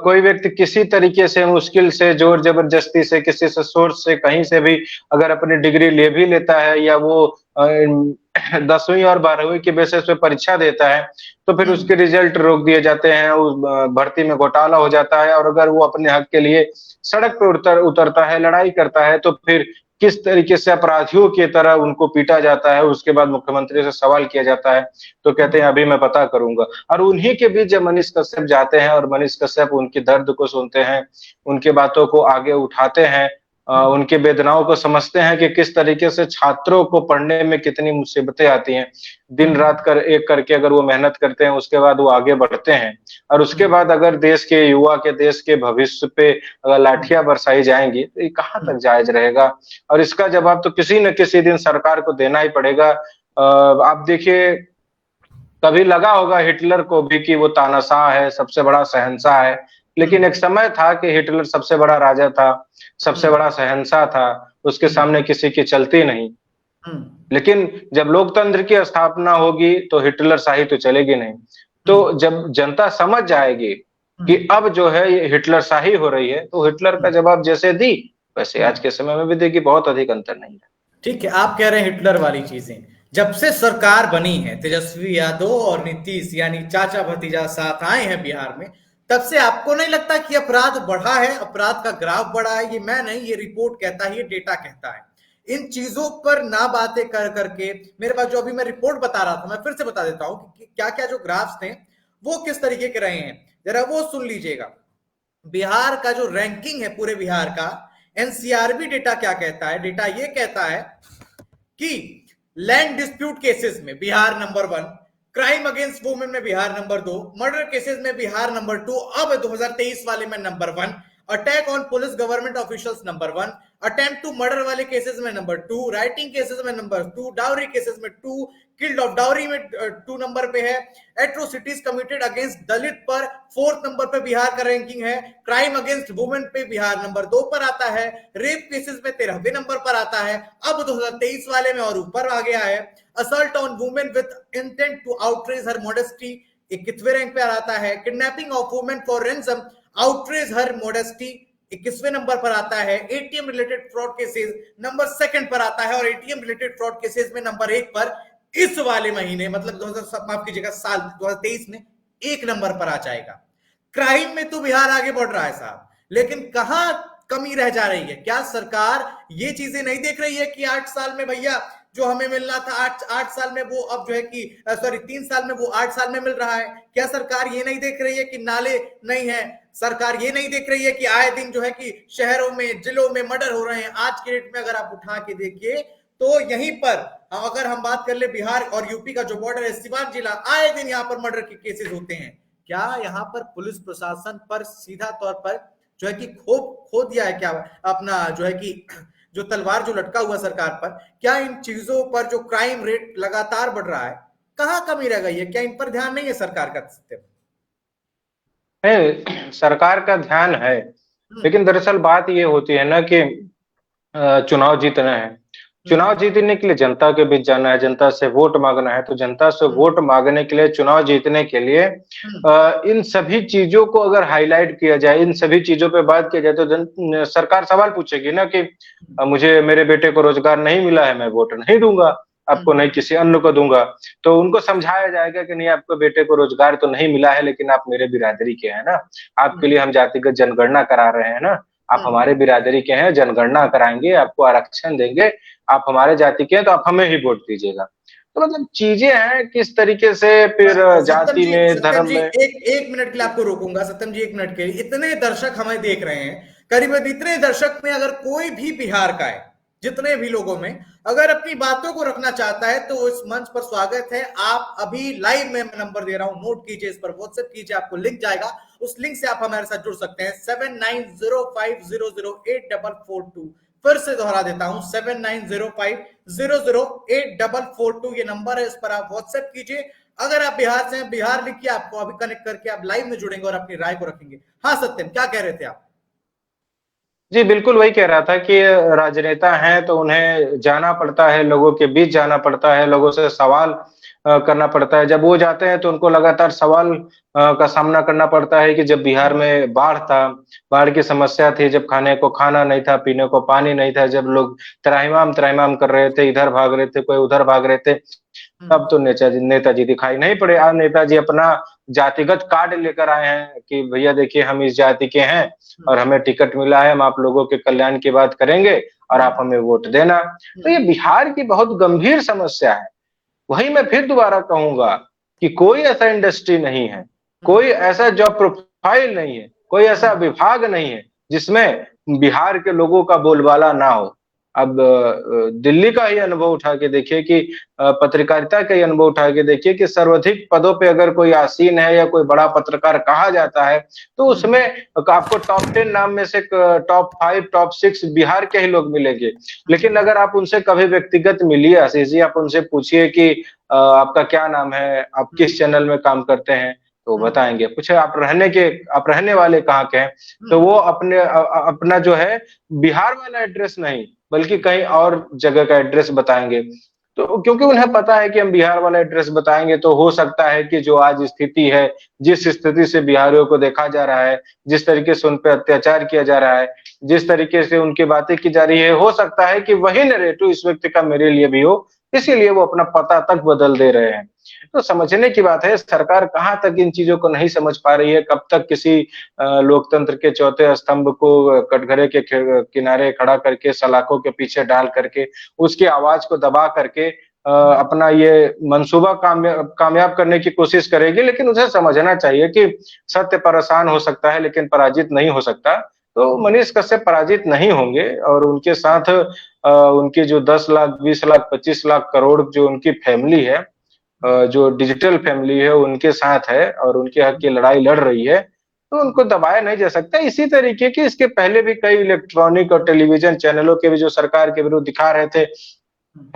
कोई व्यक्ति किसी तरीके से मुश्किल से जोर जबरदस्ती से किसी से सोर्स से कहीं से भी अगर अपनी डिग्री ले भी लेता है या वो 10वीं और 12वीं के बेसिस पे परीक्षा देता है तो फिर उसके रिजल्ट रोक दिए जाते हैं, उस भर्ती में घोटाला हो जाता है। और अगर वो अपने हक के लिए सड़क पे उतरता है, लड़ाई करता है, तो फिर किस तरीके से अपराधियों की तरह उनको पीटा जाता है। उसके बाद मुख्यमंत्री से सवाल किया जाता है तो कहते हैं अभी मैं पता करूंगा। और उन्हीं के बीच जब मनीष कश्यप जाते हैं और मनीष कश्यप उनके दर्द को सुनते हैं, उनके बातों को आगे उठाते हैं, उनके वेदनाओं को समझते हैं कि किस तरीके से छात्रों को पढ़ने में कितनी मुसीबतें आती हैं। दिन रात एक करके अगर वो मेहनत करते हैं, उसके बाद वो आगे बढ़ते हैं। और उसके बाद अगर देश के युवा के, देश के भविष्य पे अगर लाठियां बरसाई जाएंगी तो ये कहाँ तक जायज रहेगा। और इसका जवाब तो किसी न किसी दिन सरकार को देना ही पड़ेगा। आप देखिए, कभी लगा होगा हिटलर को भी कि वो तानाशाह है, सबसे बड़ा शहंशाह है, लेकिन एक समय था कि हिटलर सबसे बड़ा राजा था, सबसे बड़ा शहंशाह था, उसके सामने किसी की चलती नहीं। लेकिन जब लोकतंत्र की स्थापना होगी तो हिटलर शाही तो चलेगी नहीं। तो जब जनता समझ जाएगी कि अब जो है ये हिटलर शाही हो रही है, तो हिटलर का जवाब जैसे दी वैसे आज के समय में भी देगी, बहुत अधिक अंतर नहीं है। ठीक है, आप कह रहे हैं हिटलर वाली चीजें। जब से सरकार बनी है, तेजस्वी यादव और नीतीश यानी चाचा भतीजा साथ आए हैं बिहार में, तब से आपको नहीं लगता कि अपराध बढ़ा है, अपराध का ग्राफ बढ़ा है? ये मैं नहीं, ये रिपोर्ट कहता है, ये डेटा कहता है। इन चीजों पर ना बातें कर करके मेरे पास जो अभी मैं रिपोर्ट बता रहा था, मैं फिर से बता देता हूं कि क्या क्या जो ग्राफ्स थे वो किस तरीके के रहे हैं, जरा वो सुन लीजिएगा। बिहार का जो रैंकिंग है पूरे बिहार का, एनसीआरबी डेटा क्या कहता है? डेटा ये कहता है कि लैंड डिस्प्यूट केसेस में Bihar number 1, crime against women में बिहार नंबर 2, मर्डर केसेस में बिहार नंबर 2, अब 2023 वाले में number 1, attack on police government officials number 1, attempt to murder वाले केसेस में नंबर 2, राइटिंग केसेस में नंबर 2, डाउरी केसेस में 2, किल्ड ऑफ डाउरी में 2 नंबर पे है, एट्रोसिटीज कमिटेड अगेंस्ट दलित पर 4th नंबर पे बिहार का रैंकिंग है, क्राइम अगेंस्ट वुमेन पे बिहार नंबर 2 पर आता है, रेप केसेस में 13वें नंबर पर आता है, अब 2023 वाले में और ऊपर आ गया है। Assault on women with intent to outrage her modesty 21वें रैंक पे आता है। Kidnapping of women for ransom outrage her modesty 21वें नंबर पर आता है। ATM related fraud cases number 2 पर आता है और एटीएम रिलेटेड फ्रॉड केसेस में नंबर 1 पर इस वाले महीने मतलब 2000 माफ कीजिएगा साल 2023 में 1 नंबर पर आ जाएगा। क्राइम में तो बिहार आगे बढ़ रहा है साहब, लेकिन कहां कमी रह जा रही है? क्या सरकार ये चीजें नहीं देख रही है कि 8 साल में भैया जो हमें मिलना था 8 साल में वो अब जो है कि 3 साल में वो 8 साल में मिल रहा है? क्या सरकार ये नहीं देख रही है कि नाले नहीं है? सरकार ये नहीं देख रही है कि आए दिन जो है कि शहरों में जिलों में मर्डर हो रहे हैं? आज के डेट में अगर आप उठा के देखिए तो यहीं पर अगर हम बात कर ले बिहार और यूपी का जो बॉर्डर है सिवान जिला, आए दिन यहाँ पर मर्डर के केसेस होते हैं। क्या यहाँ पर पुलिस प्रशासन पर सीधा तौर पर जो है कि खो दिया है क्या अपना जो है कि जो तलवार जो लटका हुआ सरकार पर? क्या इन चीजों पर जो क्राइम रेट लगातार बढ़ रहा है, कहां कमी रह गई है? क्या इन पर ध्यान नहीं है सरकार का? सरकार का ध्यान है, लेकिन दरअसल बात ये होती है ना कि चुनाव जीतना है। चुनाव जीतने के लिए जनता के बीच जाना है, जनता से वोट मांगना है। तो जनता से वोट मांगने के लिए, चुनाव जीतने के लिए इन सभी चीजों को अगर हाईलाइट किया जाए, इन सभी चीजों पे बात किया जाए तो सरकार सवाल पूछेगी ना कि मुझे मेरे बेटे को रोजगार नहीं मिला है, मैं वोट नहीं दूंगा आपको, नहीं किसी अन्य को दूंगा। तो उनको समझाया जाएगा कि नहीं, आपको बेटे को रोजगार तो नहीं मिला है, लेकिन आप मेरे बिरादरी के हैं ना, आपके लिए हम जातिगत जनगणना करा रहे हैं ना, आप हमारे बिरादरी के हैं, जनगणना कराएंगे, आपको आरक्षण देंगे, आप हमारे जाति के हैं तो आप हमें ही वोट दीजिएगा। तो मतलब चीजें हैं किस तरीके से फिर जाति में, धर्म में। एक मिनट के लिए आपको रोकूंगा सत्यम जी, 1 मिनट के लिए। इतने दर्शक हमें देख रहे हैं, करीबन इतने दर्शक में अगर कोई भी बिहार का है, जितने भी लोगों में अगर अपनी बातों को रखना चाहता है तो इस मंच पर स्वागत है। आप अभी लाइव में नंबर दे रहा हूं, नोट कीजिए, इस पर व्हाट्सएप कीजिए, आपको लिंक जाएगा, उस लिंक से आप हमारे साथ जुड़ सकते हैं। 7905008442। फिर से दोहरा देता हूं, 7905008442 ये नंबर है, इस पर आप व्हाट्सएप कीजिए। अगर आप बिहार से हैं, बिहार लिखिए, आपको अभी कनेक्ट करके आप लाइव में जुड़ेंगे और अपनी राय को रखेंगे। हाँ सत्यम, क्या कह रहे थे आप? जी, बिल्कुल वही कह रहा था कि राजनेता हैं तो उन्हें जाना पड़ता है, लोगों के बीच जाना पड़ता है, लोगों से सवाल करना पड़ता है। जब वो जाते हैं तो उनको लगातार सवाल का सामना करना पड़ता है कि जब बिहार में बाढ़ था, बाढ़ की समस्या थी, जब खाने को खाना नहीं था, पीने को पानी नहीं था, जब लोग त्राहिमाम कर रहे थे, इधर भाग रहे थे, कोई उधर भाग रहे थे, तब तो नेताजी दिखाई नहीं पड़े। आज नेताजी अपना जातिगत कार्ड लेकर आए हैं कि भैया देखिए हम इस जाति के हैं और हमें टिकट मिला है, हम आप लोगों के कल्याण की बात करेंगे और आप हमें वोट देना। तो ये बिहार की बहुत गंभीर समस्या है। वही मैं फिर दोबारा कहूंगा कि कोई ऐसा इंडस्ट्री नहीं है, कोई ऐसा जॉब प्रोफाइल नहीं है, कोई ऐसा विभाग नहीं है जिसमें बिहार के लोगों का बोलबाला ना हो। अब दिल्ली का ही अनुभव उठा के देखिए कि पत्रकारिता का ही अनुभव उठा के देखिए कि सर्वाधिक पदों पे अगर कोई आसीन है या कोई बड़ा पत्रकार कहा जाता है तो उसमें आपको टॉप 10 नाम में से टॉप 5, टॉप 6 बिहार के ही लोग मिलेंगे। लेकिन अगर आप उनसे कभी व्यक्तिगत मिलिए आशीष जी, आप उनसे पूछिए कि आपका क्या नाम है, आप किस चैनल में काम करते हैं, तो बताएंगे। पूछे आप रहने वाले कहाँ के हैं, तो वो अपना जो है बिहार वाला एड्रेस नहीं बल्कि कहीं और जगह का एड्रेस बताएंगे। तो क्योंकि उन्हें पता है कि हम बिहार वाला एड्रेस बताएंगे तो हो सकता है कि जो आज स्थिति है, जिस स्थिति से बिहारियों को देखा जा रहा है, जिस तरीके से उन पर अत्याचार किया जा रहा है, जिस तरीके से उनकी बातें की जा रही है, हो सकता है कि वही नैरेटिव इस व्यक्ति का मेरे लिए भी हो, इसीलिए वो अपना पता तक बदल दे रहे हैं। तो समझने की बात है, सरकार कहाँ तक इन चीजों को नहीं समझ पा रही है, कब तक किसी लोकतंत्र के चौथे स्तंभ को कटघरे के किनारे खड़ा करके, सलाखों के पीछे डाल करके, उसकी आवाज को दबा करके अपना ये मंसूबा कामयाब करने की कोशिश करेगी। लेकिन उसे समझना चाहिए कि सत्य परेशान हो सकता है लेकिन पराजित नहीं हो सकता। तो मनीष कश्यप पराजित नहीं होंगे और उनके साथ उनकी जो 10 लाख, 20 लाख, 25 लाख करोड़ जो उनकी फैमिली है, जो डिजिटल फैमिली है, उनके साथ है और उनके हक की लड़ाई लड़ रही है, तो उनको दबाया नहीं जा सकता। इसी तरीके की इसके पहले भी कई इलेक्ट्रॉनिक और टेलीविजन चैनलों के भी जो सरकार के विरुद्ध दिखा रहे थे,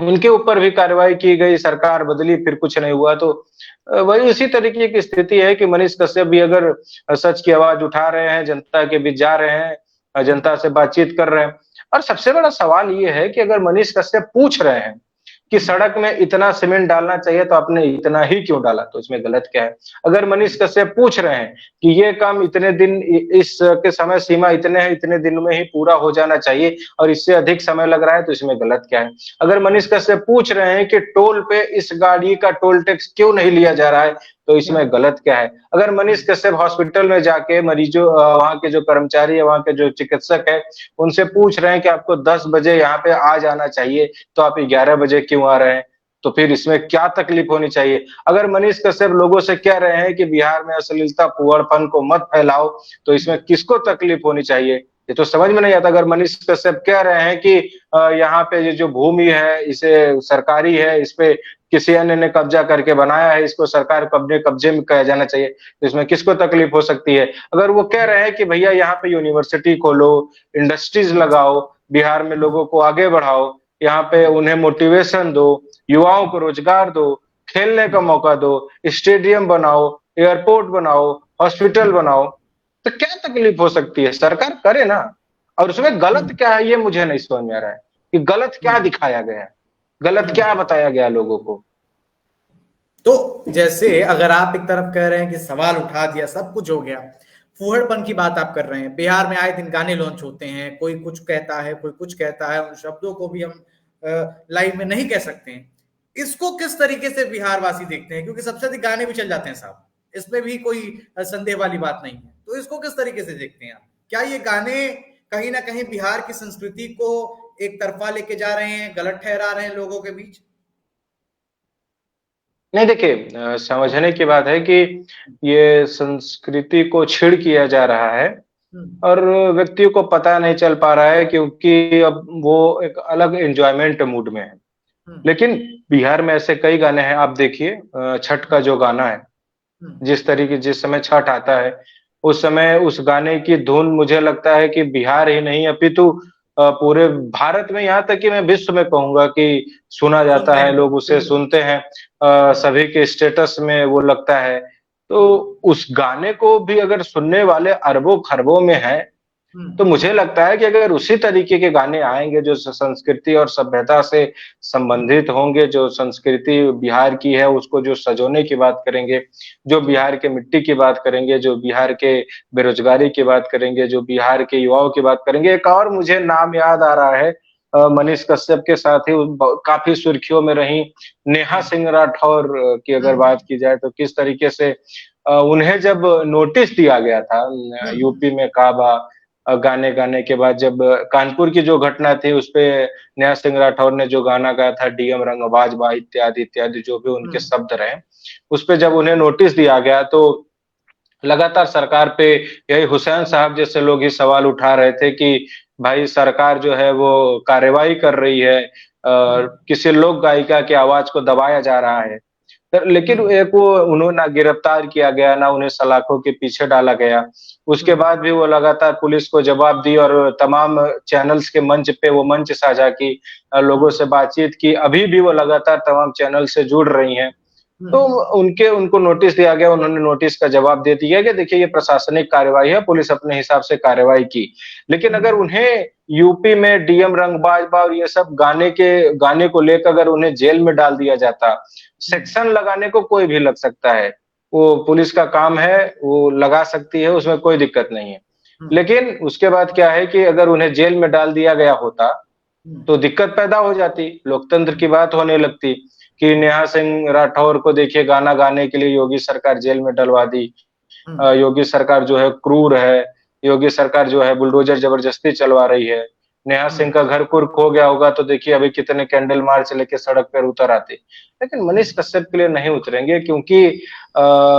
उनके ऊपर भी कार्रवाई की गई, सरकार बदली, फिर कुछ नहीं हुआ। तो वही उसी तरीके की स्थिति है कि मनीष कश्यप भी अगर सच की आवाज उठा रहे हैं, जनता के बीच जा रहे हैं, जनता से बातचीत कर रहे हैं। और सबसे बड़ा सवाल ये है कि अगर मनीष कश्यप पूछ रहे हैं कि सड़क में इतना सीमेंट डालना चाहिए तो आपने इतना ही क्यों डाला, तो इसमें गलत क्या है? अगर मनीष कश्यप पूछ रहे हैं कि ये काम इतने दिन इस के समय सीमा इतने है, इतने दिन में ही पूरा हो जाना चाहिए और इससे अधिक समय लग रहा है, तो इसमें गलत क्या है? अगर मनीष कश्यप पूछ रहे हैं कि टोल पे इस गाड़ी का टोल टैक्स क्यों नहीं लिया जा रहा है, तो इसमें गलत क्या है? अगर मनीष कश्यप हॉस्पिटल में जाके मरीजों वहाँ के जो कर्मचारी है, वहाँ के जो चिकित्सक है, उनसे पूछ रहे हैं कि आपको 10 बजे यहाँ पे आ जाना चाहिए, तो आप 11 बजे क्यों आ रहे हैं? तो फिर इसमें क्या तकलीफ होनी चाहिए? अगर मनीष कश्यप लोगों से कह रहे हैं कि बिहार में अश्लीलता, फूहड़पन को मत फैलाओ, तो इसमें किसको तकलीफ होनी चाहिए? ये तो समझ में नहीं आता। अगर मनीष कश्यप कह रहे हैं कि यहाँ पे ये जो भूमि है, इसे सरकारी है, इस पे किसी अन्य ने कब्जा करके बनाया है, इसको सरकार को अपने कब्जे में किया जाना चाहिए, तो इसमें किसको तकलीफ हो सकती है? अगर वो कह रहे हैं कि भैया यहाँ पे यूनिवर्सिटी खोलो, इंडस्ट्रीज लगाओ, बिहार में लोगों को आगे बढ़ाओ, यहाँ पे उन्हें मोटिवेशन दो, युवाओं को रोजगार दो, खेलने का मौका दो, स्टेडियम बनाओ, एयरपोर्ट बनाओ, हॉस्पिटल बनाओ, तो क्या तकलीफ हो सकती है? सरकार करे ना। और उसमें गलत क्या है, ये मुझे नहीं समझ में आ रहा है कि गलत क्या दिखाया गया है, गलत क्या बताया गया लोगों को। तो जैसे अगर आप एक तरफ कह रहे हैं कि सवाल उठा दिया, सब कुछ हो गया, फूहड़पन की बात आप कर रहे हैं, बिहार में आए दिन गाने लॉन्च होते हैं, कोई कुछ कहता है, कोई कुछ कहता है, उन शब्दों को भी हम लाइव में नहीं कह सकते हैं। इसको किस तरीके से बिहार वासी देखते हैं? क्योंकि सबसे अधिक गाने भी चल जाते हैं साहब, इसमें भी कोई संदेह वाली बात नहीं है। तो इसको किस तरीके से देखते हैं आप? क्या ये गाने कहीं ना कहीं बिहार की संस्कृति को एक तरफा लेके जा रहे हैं, गलत ठहरा रहे हैं लोगों के बीच? नहीं देखिए, समझने की बात है कि ये संस्कृति को छीड़ किया जा रहा है और व्यक्तियों को पता नहीं चल पा रहा है, क्योंकि अब वो एक अलग एंजॉयमेंट मूड में है। लेकिन बिहार में ऐसे कई गाने हैं, आप देखिए छठ का जो गाना है, जिस समय छठ आता है, उस समय उस गाने की धुन मुझे लगता है कि बिहार ही नहीं अपितु पूरे भारत में, यहाँ तक कि मैं विश्व में कहूंगा कि सुना जाता है, लोग उसे सुनते हैं, सभी के स्टेटस में वो लगता है। तो उस गाने को भी अगर सुनने वाले अरबों खरबों में है, तो मुझे लगता है कि अगर उसी तरीके के गाने आएंगे जो संस्कृति और सभ्यता से संबंधित होंगे, जो संस्कृति बिहार की है उसको जो सजोने की बात करेंगे, जो बिहार के मिट्टी की बात करेंगे, जो बिहार के बेरोजगारी की बात करेंगे, जो बिहार के युवाओं की बात करेंगे। एक और मुझे नाम याद आ रहा है, मनीष कश्यप के साथ ही काफी सुर्खियों में रही नेहा सिंह राठौर की अगर बात की जाए, तो किस तरीके से उन्हें जब नोटिस दिया गया था यूपी में काबा गाने गाने के बाद, जब कानपुर की जो घटना थी उसपे नेहा सिंह राठौर ने जो गाना गाया था डीएम रंगबाज बा इत्यादि इत्यादि जो भी उनके शब्द रहे, उस पे जब उन्हें नोटिस दिया गया तो लगातार सरकार पे यही हुसैन साहब जैसे लोग ही सवाल उठा रहे थे कि भाई सरकार जो है वो कार्रवाई कर रही है, किसी लोक गायिका की आवाज को दबाया जा रहा है। लेकिन एक वो उन्होंने ना गिरफ्तार किया गया, ना उन्हें सलाखों के पीछे डाला गया। उसके बाद भी वो लगातार पुलिस को जवाब दी और तमाम चैनल्स के मंच पे वो मंच साझा की, लोगों से बातचीत की। अभी भी वो लगातार तमाम चैनल से जुड़ रही हैं। तो उनको नोटिस दिया गया, उन्होंने नोटिस का जवाब दे दिया कि देखिए ये प्रशासनिक कार्रवाई है, पुलिस अपने हिसाब से कार्रवाई की। लेकिन अगर उन्हें यूपी में डीएम रंगबाज बा और ये सब गाने को लेकर अगर उन्हें जेल में डाल दिया जाता, सेक्शन लगाने को कोई भी लग सकता है, वो पुलिस का काम है, वो लगा सकती है, उसमें कोई दिक्कत नहीं है। लेकिन उसके बाद क्या है कि अगर उन्हें जेल में डाल दिया गया होता तो दिक्कत पैदा हो जाती, लोकतंत्र की बात होने लगती कि नेहा सिंह राठौर को देखिए गाना गाने के लिए योगी सरकार जेल में डलवा दी। योगी सरकार जो है क्रूर है, योगी सरकार जो है बुलडोजर जबरदस्ती चलवा रही है। नेहा सिंह का घर कुर्क हो गया होगा तो देखिए अभी कितने कैंडल मार्च लेके सड़क पर उतर आते। लेकिन मनीष कश्यप के लिए नहीं उतरेंगे, क्योंकि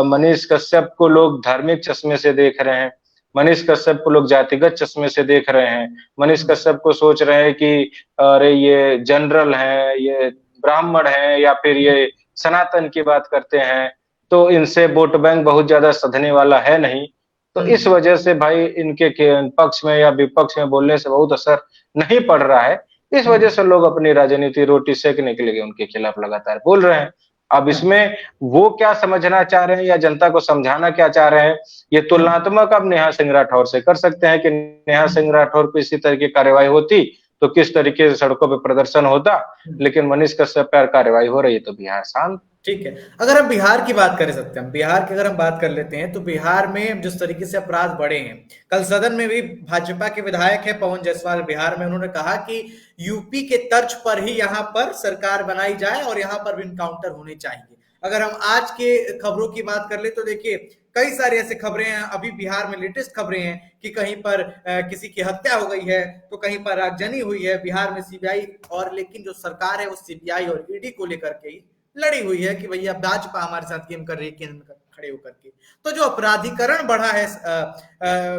मनीष कश्यप को लोग धार्मिक चश्मे से देख रहे हैं, मनीष कश्यप को लोग जातिगत चश्मे से देख रहे हैं। मनीष कश्यप को सोच रहे हैं कि अरे ये जनरल हैं, ये ब्राह्मण हैं, या फिर ये सनातन की बात करते हैं, तो इनसे वोट बैंक बहुत ज्यादा सधने वाला है नहीं। तो इस वजह से भाई इनके पक्ष में या विपक्ष में बोलने से बहुत असर नहीं पड़ रहा है। इस वजह से लोग अपनी राजनीति रोटी सेकने के लिए उनके खिलाफ लगातार बोल रहे हैं। अब इसमें वो क्या समझना चाह रहे हैं या जनता को समझाना क्या चाह रहे हैं, ये तुलनात्मक अब नेहा सिंह राठौर से कर सकते हैं कि नेहा सिंह राठौर को इसी तरह की कार्रवाई होती तो किस तरीके से सड़कों पे प्रदर्शन होता, लेकिन मनीष कश्यप पर कार्रवाई हो रही है तो बिहार शांत। ठीक है, अगर हम बिहार की बात करें सत्यम, बिहार की अगर हम बात कर लेते हैं तो बिहार में जिस तरीके से अपराध बढ़े हैं, कल सदन में भी भाजपा के विधायक है पवन जायसवाल बिहार में, उन्होंने कहा कि यूपी के तर्ज पर ही यहाँ पर सरकार बनाई जाए और यहाँ पर भी इनकाउंटर होने चाहिए। अगर हम आज के खबरों की बात कर ले तो देखिए कई सारी ऐसे खबरें हैं, अभी बिहार में लेटेस्ट खबरें हैं कि कहीं पर किसी की हत्या हो गई है तो कहीं पर आगजनी हुई है बिहार में सीबीआई, और लेकिन जो सरकार है वो सीबीआई और ईडी को लेकर के ही लड़ी हुई है कि भैया भाजपा हमारे साथ गेम कर रही है केंद्र खड़े होकर के। तो जो अपराधीकरण बढ़ा है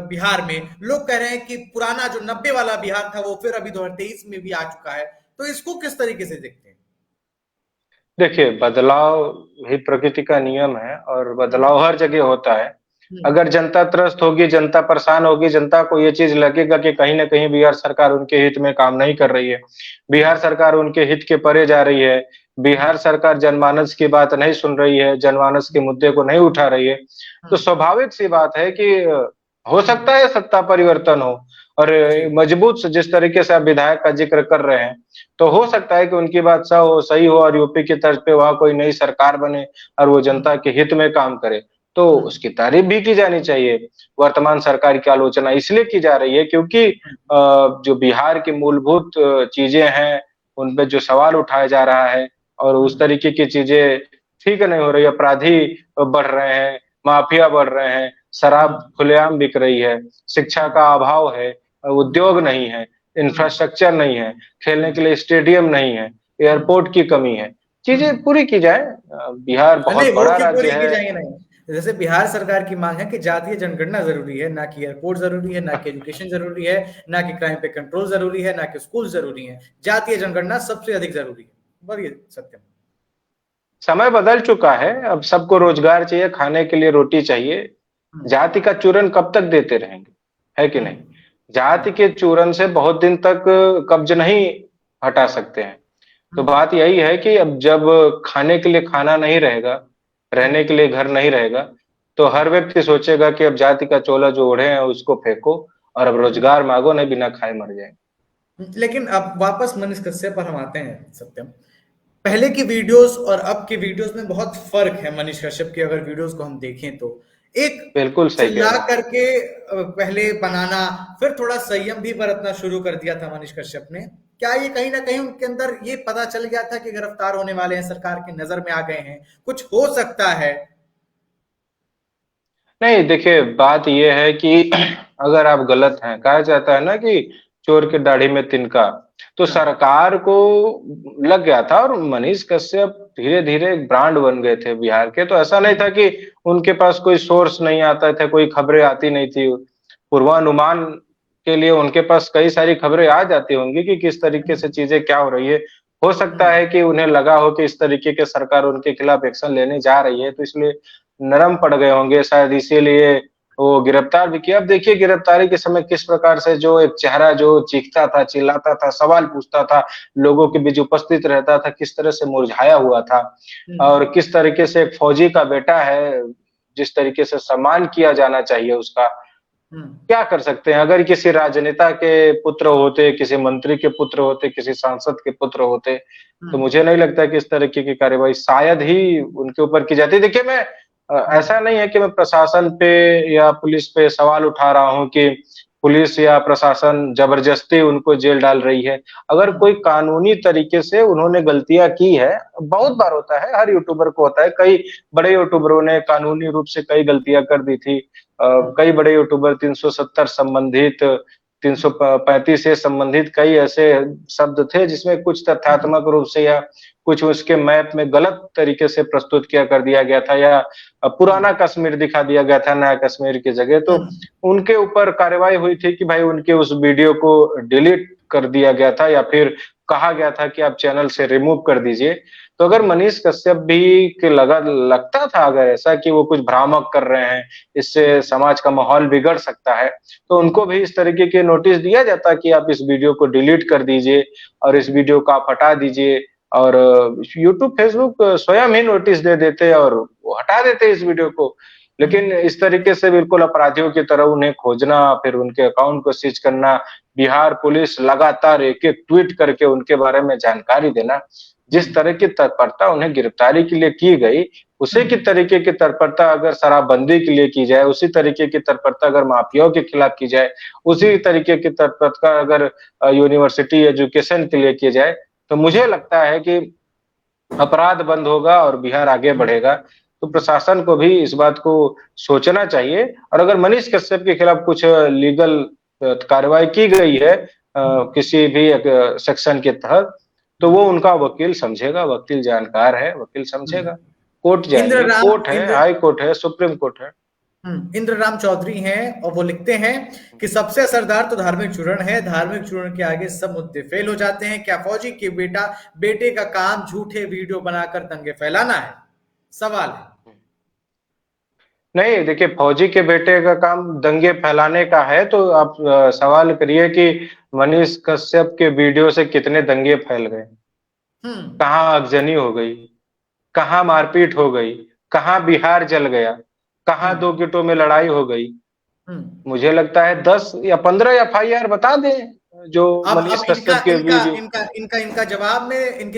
बिहार में, लोग कह रहे हैं कि पुराना जो 90 वाला बिहार था वो फिर अभी 2023 में भी आ चुका है, तो इसको किस तरीके से देखते हैं? देखिए, बदलाव ही प्रकृति का नियम है और बदलाव हर जगह होता है। अगर जनता त्रस्त होगी, जनता परेशान होगी, जनता को ये चीज लगेगा कि कहीं ना कहीं बिहार सरकार उनके हित में काम नहीं कर रही है, बिहार सरकार उनके हित के परे जा रही है, बिहार सरकार जनमानस की बात नहीं सुन रही है, जनमानस के मुद्दे को नहीं उठा रही है, तो स्वाभाविक सी बात है कि हो सकता है सत्ता परिवर्तन हो। और मजबूत से जिस तरीके से आप विधायक का जिक्र कर रहे हैं, तो हो सकता है कि उनकी बात सही हो और यूपी की तर्ज पे वहां कोई नई सरकार बने और वो जनता के हित में काम करे, तो उसकी तारीफ भी की जानी चाहिए। वर्तमान सरकार की आलोचना इसलिए की जा रही है क्योंकि जो बिहार की मूलभूत चीजें हैं, उन पे जो सवाल उठाया जा रहा है और उस तरीके की चीजें ठीक नहीं हो रही, अपराधी बढ़ रहे हैं, माफिया बढ़ रहे हैं, शराब खुलेआम बिक रही है, शिक्षा का अभाव है, उद्योग नहीं है, इंफ्रास्ट्रक्चर नहीं है, खेलने के लिए स्टेडियम नहीं है, एयरपोर्ट की कमी है, चीजें पूरी की जाए। बिहार बहुत बड़ा राज्य है। जैसे बिहार सरकार की मांग है कि जातीय जनगणना जरूरी है, ना कि एयरपोर्ट जरूरी है, ना कि एजुकेशन जरूरी है, ना कि क्राइम पे कंट्रोल जरूरी है, ना कि स्कूल जरूरी है, जातीय जनगणना सबसे अधिक जरूरी है। बोलिए सत्यम। समय बदल चुका है, अब सबको रोजगार चाहिए, खाने के लिए रोटी चाहिए। जाति का चूरन कब तक देते रहेंगे, है कि नहीं? जाति के चूरन से बहुत दिन तक कब्ज नहीं हटा सकते हैं। तो बात यही है कि अब जब खाने के लिए खाना नहीं रहेगा, रहने के लिए घर नहीं रहेगा, तो हर व्यक्ति सोचेगा कि अब जाति का चोला जो ओढ़े हैं उसको फेंको और अब रोजगार मांगो, नहीं बिना खाए मर जाएंगे। लेकिन अब वापस मनीष कश्यप पर हम आते हैं सत्यम। पहले की वीडियोस और अब की वीडियोस में बहुत फर्क है। मनीष कश्यप की अगर वीडियोस को हम देखें तो एक बिल्कुल सही चिल्ला करके पहले बनाना, फिर थोड़ा संयम भी बरतना शुरू कर दिया था मनीष कश्यप ने। क्या ये कहीं ना कहीं उनके अंदर ये पता चल गया था कि गिरफ्तार होने वाले हैं, सरकार की नजर में आ गए हैं, कुछ हो सकता है? नहीं, देखिए बात ये है कि अगर आप गलत हैं, कहा जाता है ना कि चोर के दाढ़ी में तिनका, तो सरकार को लग गया था और मनीष कश्यप धीरे धीरे एक ब्रांड बन गए थे बिहार के। तो ऐसा नहीं था कि उनके पास कोई सोर्स नहीं आता था, कोई खबरें आती नहीं थी, पूर्वानुमान के लिए उनके पास कई सारी खबरें आ जाती होंगी कि किस तरीके से चीजें क्या हो रही है। हो सकता है कि उन्हें लगा हो कि इस तरीके के सरकार उनके खिलाफ एक्शन लेने जा रही है, तो इसलिए नरम पड़ गए होंगे, शायद इसीलिए वो गिरफ्तार भी किया। अब देखिए गिरफ्तारी के समय किस प्रकार से जो एक चेहरा जो चीखता था, चिल्लाता था, सवाल पूछता था, लोगों के बीच उपस्थित रहता था, किस तरह से मुरझाया हुआ था और किस तरीके से एक फौजी का बेटा है, जिस तरीके से सम्मान किया जाना चाहिए उसका। क्या कर सकते हैं? अगर किसी राजनेता के पुत्र होते, किसी मंत्री के पुत्र होते, किसी सांसद के पुत्र होते, तो मुझे नहीं लगता कि इस तरीके की कार्रवाई शायद ही उनके ऊपर की जाती। देखिए मैं ऐसा नहीं है कि मैं प्रशासन पे या पुलिस पे सवाल उठा रहा हूँ कि पुलिस या प्रशासन जबरदस्ती उनको जेल डाल रही है। अगर कोई कानूनी तरीके से उन्होंने गलतियां की है, बहुत बार होता है, हर यूट्यूबर को होता है, कई बड़े यूट्यूबरों ने कानूनी रूप से कई गलतियां कर दी थी। कई बड़े यूट्यूबर 370 संबंधित 335 से संबंधित कई ऐसे शब्द थे जिसमें कुछ तथ्यात्मक रूप से या कुछ उसके मैप में गलत तरीके से प्रस्तुत किया कर दिया गया था या पुराना कश्मीर दिखा दिया गया था नया कश्मीर की जगह। तो उनके ऊपर कार्रवाई हुई थी कि भाई उनके उस वीडियो को डिलीट कर दिया गया था या फिर कहा गया था कि आप चैनल से रिमूव कर दीजिए। तो अगर मनीष कश्यप भी के लगता था अगर ऐसा कि वो कुछ भ्रामक कर रहे हैं, इससे समाज का माहौल बिगड़ सकता है, तो उनको भी इस तरीके के नोटिस दिया जाता कि आप इस वीडियो को डिलीट कर दीजिए और इस वीडियो को आप हटा दीजिए। और यूट्यूब फेसबुक स्वयं ही नोटिस दे देते और वो हटा देते इस वीडियो को। लेकिन इस तरीके से बिल्कुल अपराधियों की तरह उन्हें खोजना, फिर उनके अकाउंट को सीज करना, बिहार पुलिस लगातार एक एक ट्वीट करके उनके बारे में जानकारी देना, जिस तरह की तत्परता उन्हें गिरफ्तारी के लिए की गई, उसी की तरीके की तत्परता अगर शराबबंदी के लिए की जाए, उसी तरीके की तत्परता अगर माफियाओं के खिलाफ की जाए, उसी तरीके की तत्परता अगर यूनिवर्सिटी एजुकेशन के लिए की जाए, तो मुझे लगता है कि अपराध बंद होगा और बिहार आगे बढ़ेगा। तो प्रशासन को भी इस बात को सोचना चाहिए, और अगर मनीष कश्यप के खिलाफ कुछ लीगल कार्रवाई की गई है किसी भी एक सेक्शन के तहत, तो वो उनका वकील समझेगा, वकील जानकार है, वकील समझेगा। कोर्ट जाएंगे, कोर्ट है, हाई कोर्ट है, सुप्रीम कोर्ट है। इंद्र राम चौधरी हैं और वो लिखते हैं कि सबसे असरदार तो धार्मिक चूर्ण है, धार्मिक चूर्ण के आगे सब मुद्दे फेल हो जाते हैं। क्या फौजी के बेटे का काम झूठे वीडियो बनाकर दंगे फैलाना है? सवाल है। नहीं, देखिए, फौजी के बेटे का काम दंगे फैलाने का है तो आप सवाल करिए कि मनीष कश्यप के वीडियो से कितने दंगे फैल गए, कहाँ आगजनी हो गई, कहाँ मारपीट हो गई, कहाँ बिहार जल गया, कहाँ दो गुटों में लड़ाई हो गई। मुझे लगता है 10 या 15 एफआईआर बता दें जो मनीष कश्यप के वीडियो। इनके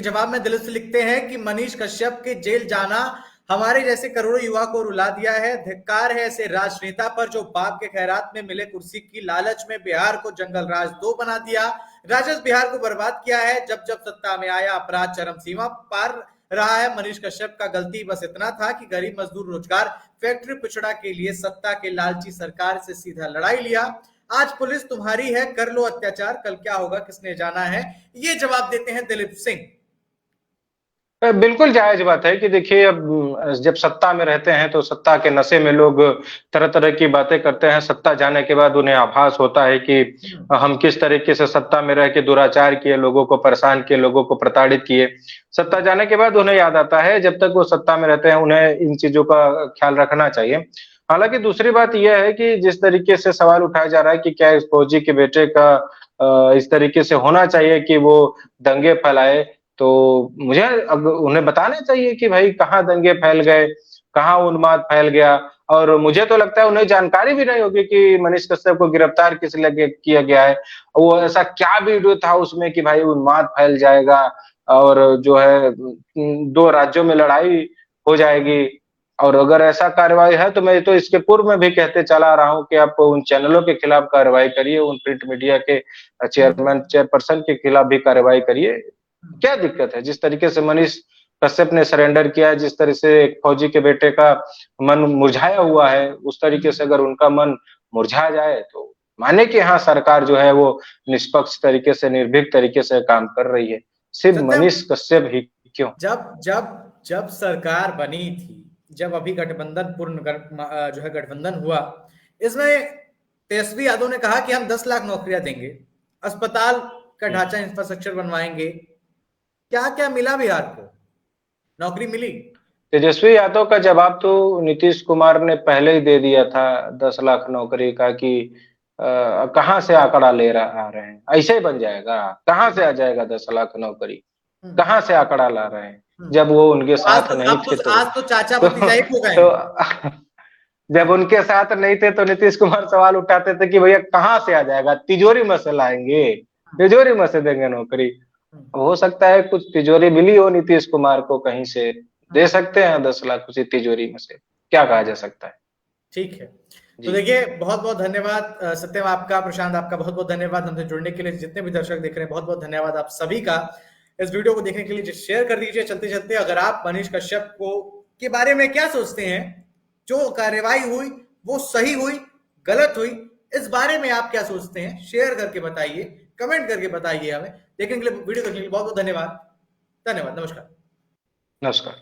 जवाब में दिल से लिखते हैं कि मनीष कश्यप के जेल जाना हमारे जैसे करोड़ों युवा को रुला दिया है। धिक्कार है ऐसे राजनेता पर जो बाप के खैरात में मिले कुर्सी की लालच में बिहार को जंगल राज 2 बना दिया, राजस बिहार को बर्बाद किया है। जब जब सत्ता में आया अपराध चरम सीमा पार रहा है। मनीष कश्यप का गलती बस इतना था कि गरीब मजदूर रोजगार फैक्ट्री पिछड़ा के लिए सत्ता के लालची सरकार से सीधा लड़ाई लिया। आज पुलिस तुम्हारी है, कर लो अत्याचार, कल क्या होगा किसने जाना है। ये जवाब देते हैं दिलीप सिंह। बिल्कुल जायज बात है कि देखिए, अब जब सत्ता में रहते हैं तो सत्ता के नशे में लोग तरह तरह की बातें करते हैं। सत्ता जाने के बाद उन्हें आभास होता है कि हम किस तरीके से सत्ता में रह के दुराचार किए, लोगों को परेशान किए, लोगों को प्रताड़ित किए। सत्ता जाने के बाद उन्हें याद आता है, जब तक वो सत्ता में रहते हैं उन्हें इन चीजों का ख्याल रखना चाहिए। हालांकि दूसरी बात यह है कि जिस तरीके से सवाल उठाया जा रहा है कि क्या इस फौजी के बेटे का इस तरीके से होना चाहिए कि वो दंगे फैलाए, तो मुझे अब उन्हें बताना चाहिए कि भाई कहाँ दंगे फैल गए, कहाँ उन्माद फैल गया। और मुझे तो लगता है उन्हें जानकारी भी नहीं होगी कि मनीष कश्यप को गिरफ्तार किस लिए किया गया है। वो ऐसा क्या वीडियो था उसमें कि भाई उन्माद फैल जाएगा और जो है 2 राज्यों में लड़ाई हो जाएगी। और अगर ऐसा कार्रवाई है तो मैं तो इसके पूर्व में भी कहते चला रहा हूं कि आप उन चैनलों के खिलाफ कार्रवाई करिए, उन प्रिंट मीडिया के चेयरपर्सन के खिलाफ भी कार्रवाई करिए। क्या दिक्कत है? जिस तरीके से मनीष कश्यप ने सरेंडर किया है, जिस तरह से एक फौजी के बेटे का मन मुरझाया हुआ है, उस तरीके से अगर उनका मन मुरझा जाए तो माने कि हाँ, सरकार जो है वो निष्पक्ष तरीके से, निर्भीक तरीके से काम कर रही है। सिर्फ मनीष कश्यप ही क्यों? जब सरकार बनी थी, जब अभी गठबंधन जो है गठबंधन हुआ, इसमें तेजस्वी यादव ने कहा कि हम 10 लाख नौकरियां देंगे, अस्पताल का ढांचा इंफ्रास्ट्रक्चर बनवाएंगे। क्या क्या मिला बिहार को? नौकरी मिली? तेजस्वी यादव का जवाब तो नीतीश कुमार ने पहले ही दे दिया था 10 लाख नौकरी का कि कहां से आंकड़ा ले आ रहे हैं, ऐसे ही बन जाएगा, कहां से आ जाएगा 10 लाख नौकरी, कहां से आंकड़ा ला रहे हैं, जब वो उनके साथ नहीं थे तो। आज तो चाचा भतीजा एक हो गए। जब उनके साथ नहीं थे तो नीतीश कुमार सवाल उठाते थे कि भैया कहां से आ जाएगा, तिजोरी में से लाएंगे, तिजोरी में से देंगे नौकरी। हो सकता है कुछ तिजोरी मिली हो नीतीश कुमार को, कहीं से दे सकते हैं 10 लाख उसी तिजोरी में से, क्या कहा जा सकता है। ठीक है, तो देखिए, बहुत बहुत धन्यवाद सत्यम आपका, प्रशांत आपका बहुत बहुत धन्यवाद हमसे जुड़ने के लिए। जितने भी दर्शक देख रहे हैं, बहुत बहुत धन्यवाद आप सभी का इस वीडियो को देखने के लिए। शेयर कर दीजिए। चलते चलते अगर आप मनीष कश्यप के बारे में क्या सोचते हैं, जो कार्यवाही हुई वो सही हुई, गलत हुई, इस बारे में आप क्या सोचते हैं, शेयर करके बताइए, कमेंट करके बताइए हमें। देखने के लिए, वीडियो देखने के लिए बहुत बहुत धन्यवाद। नमस्कार।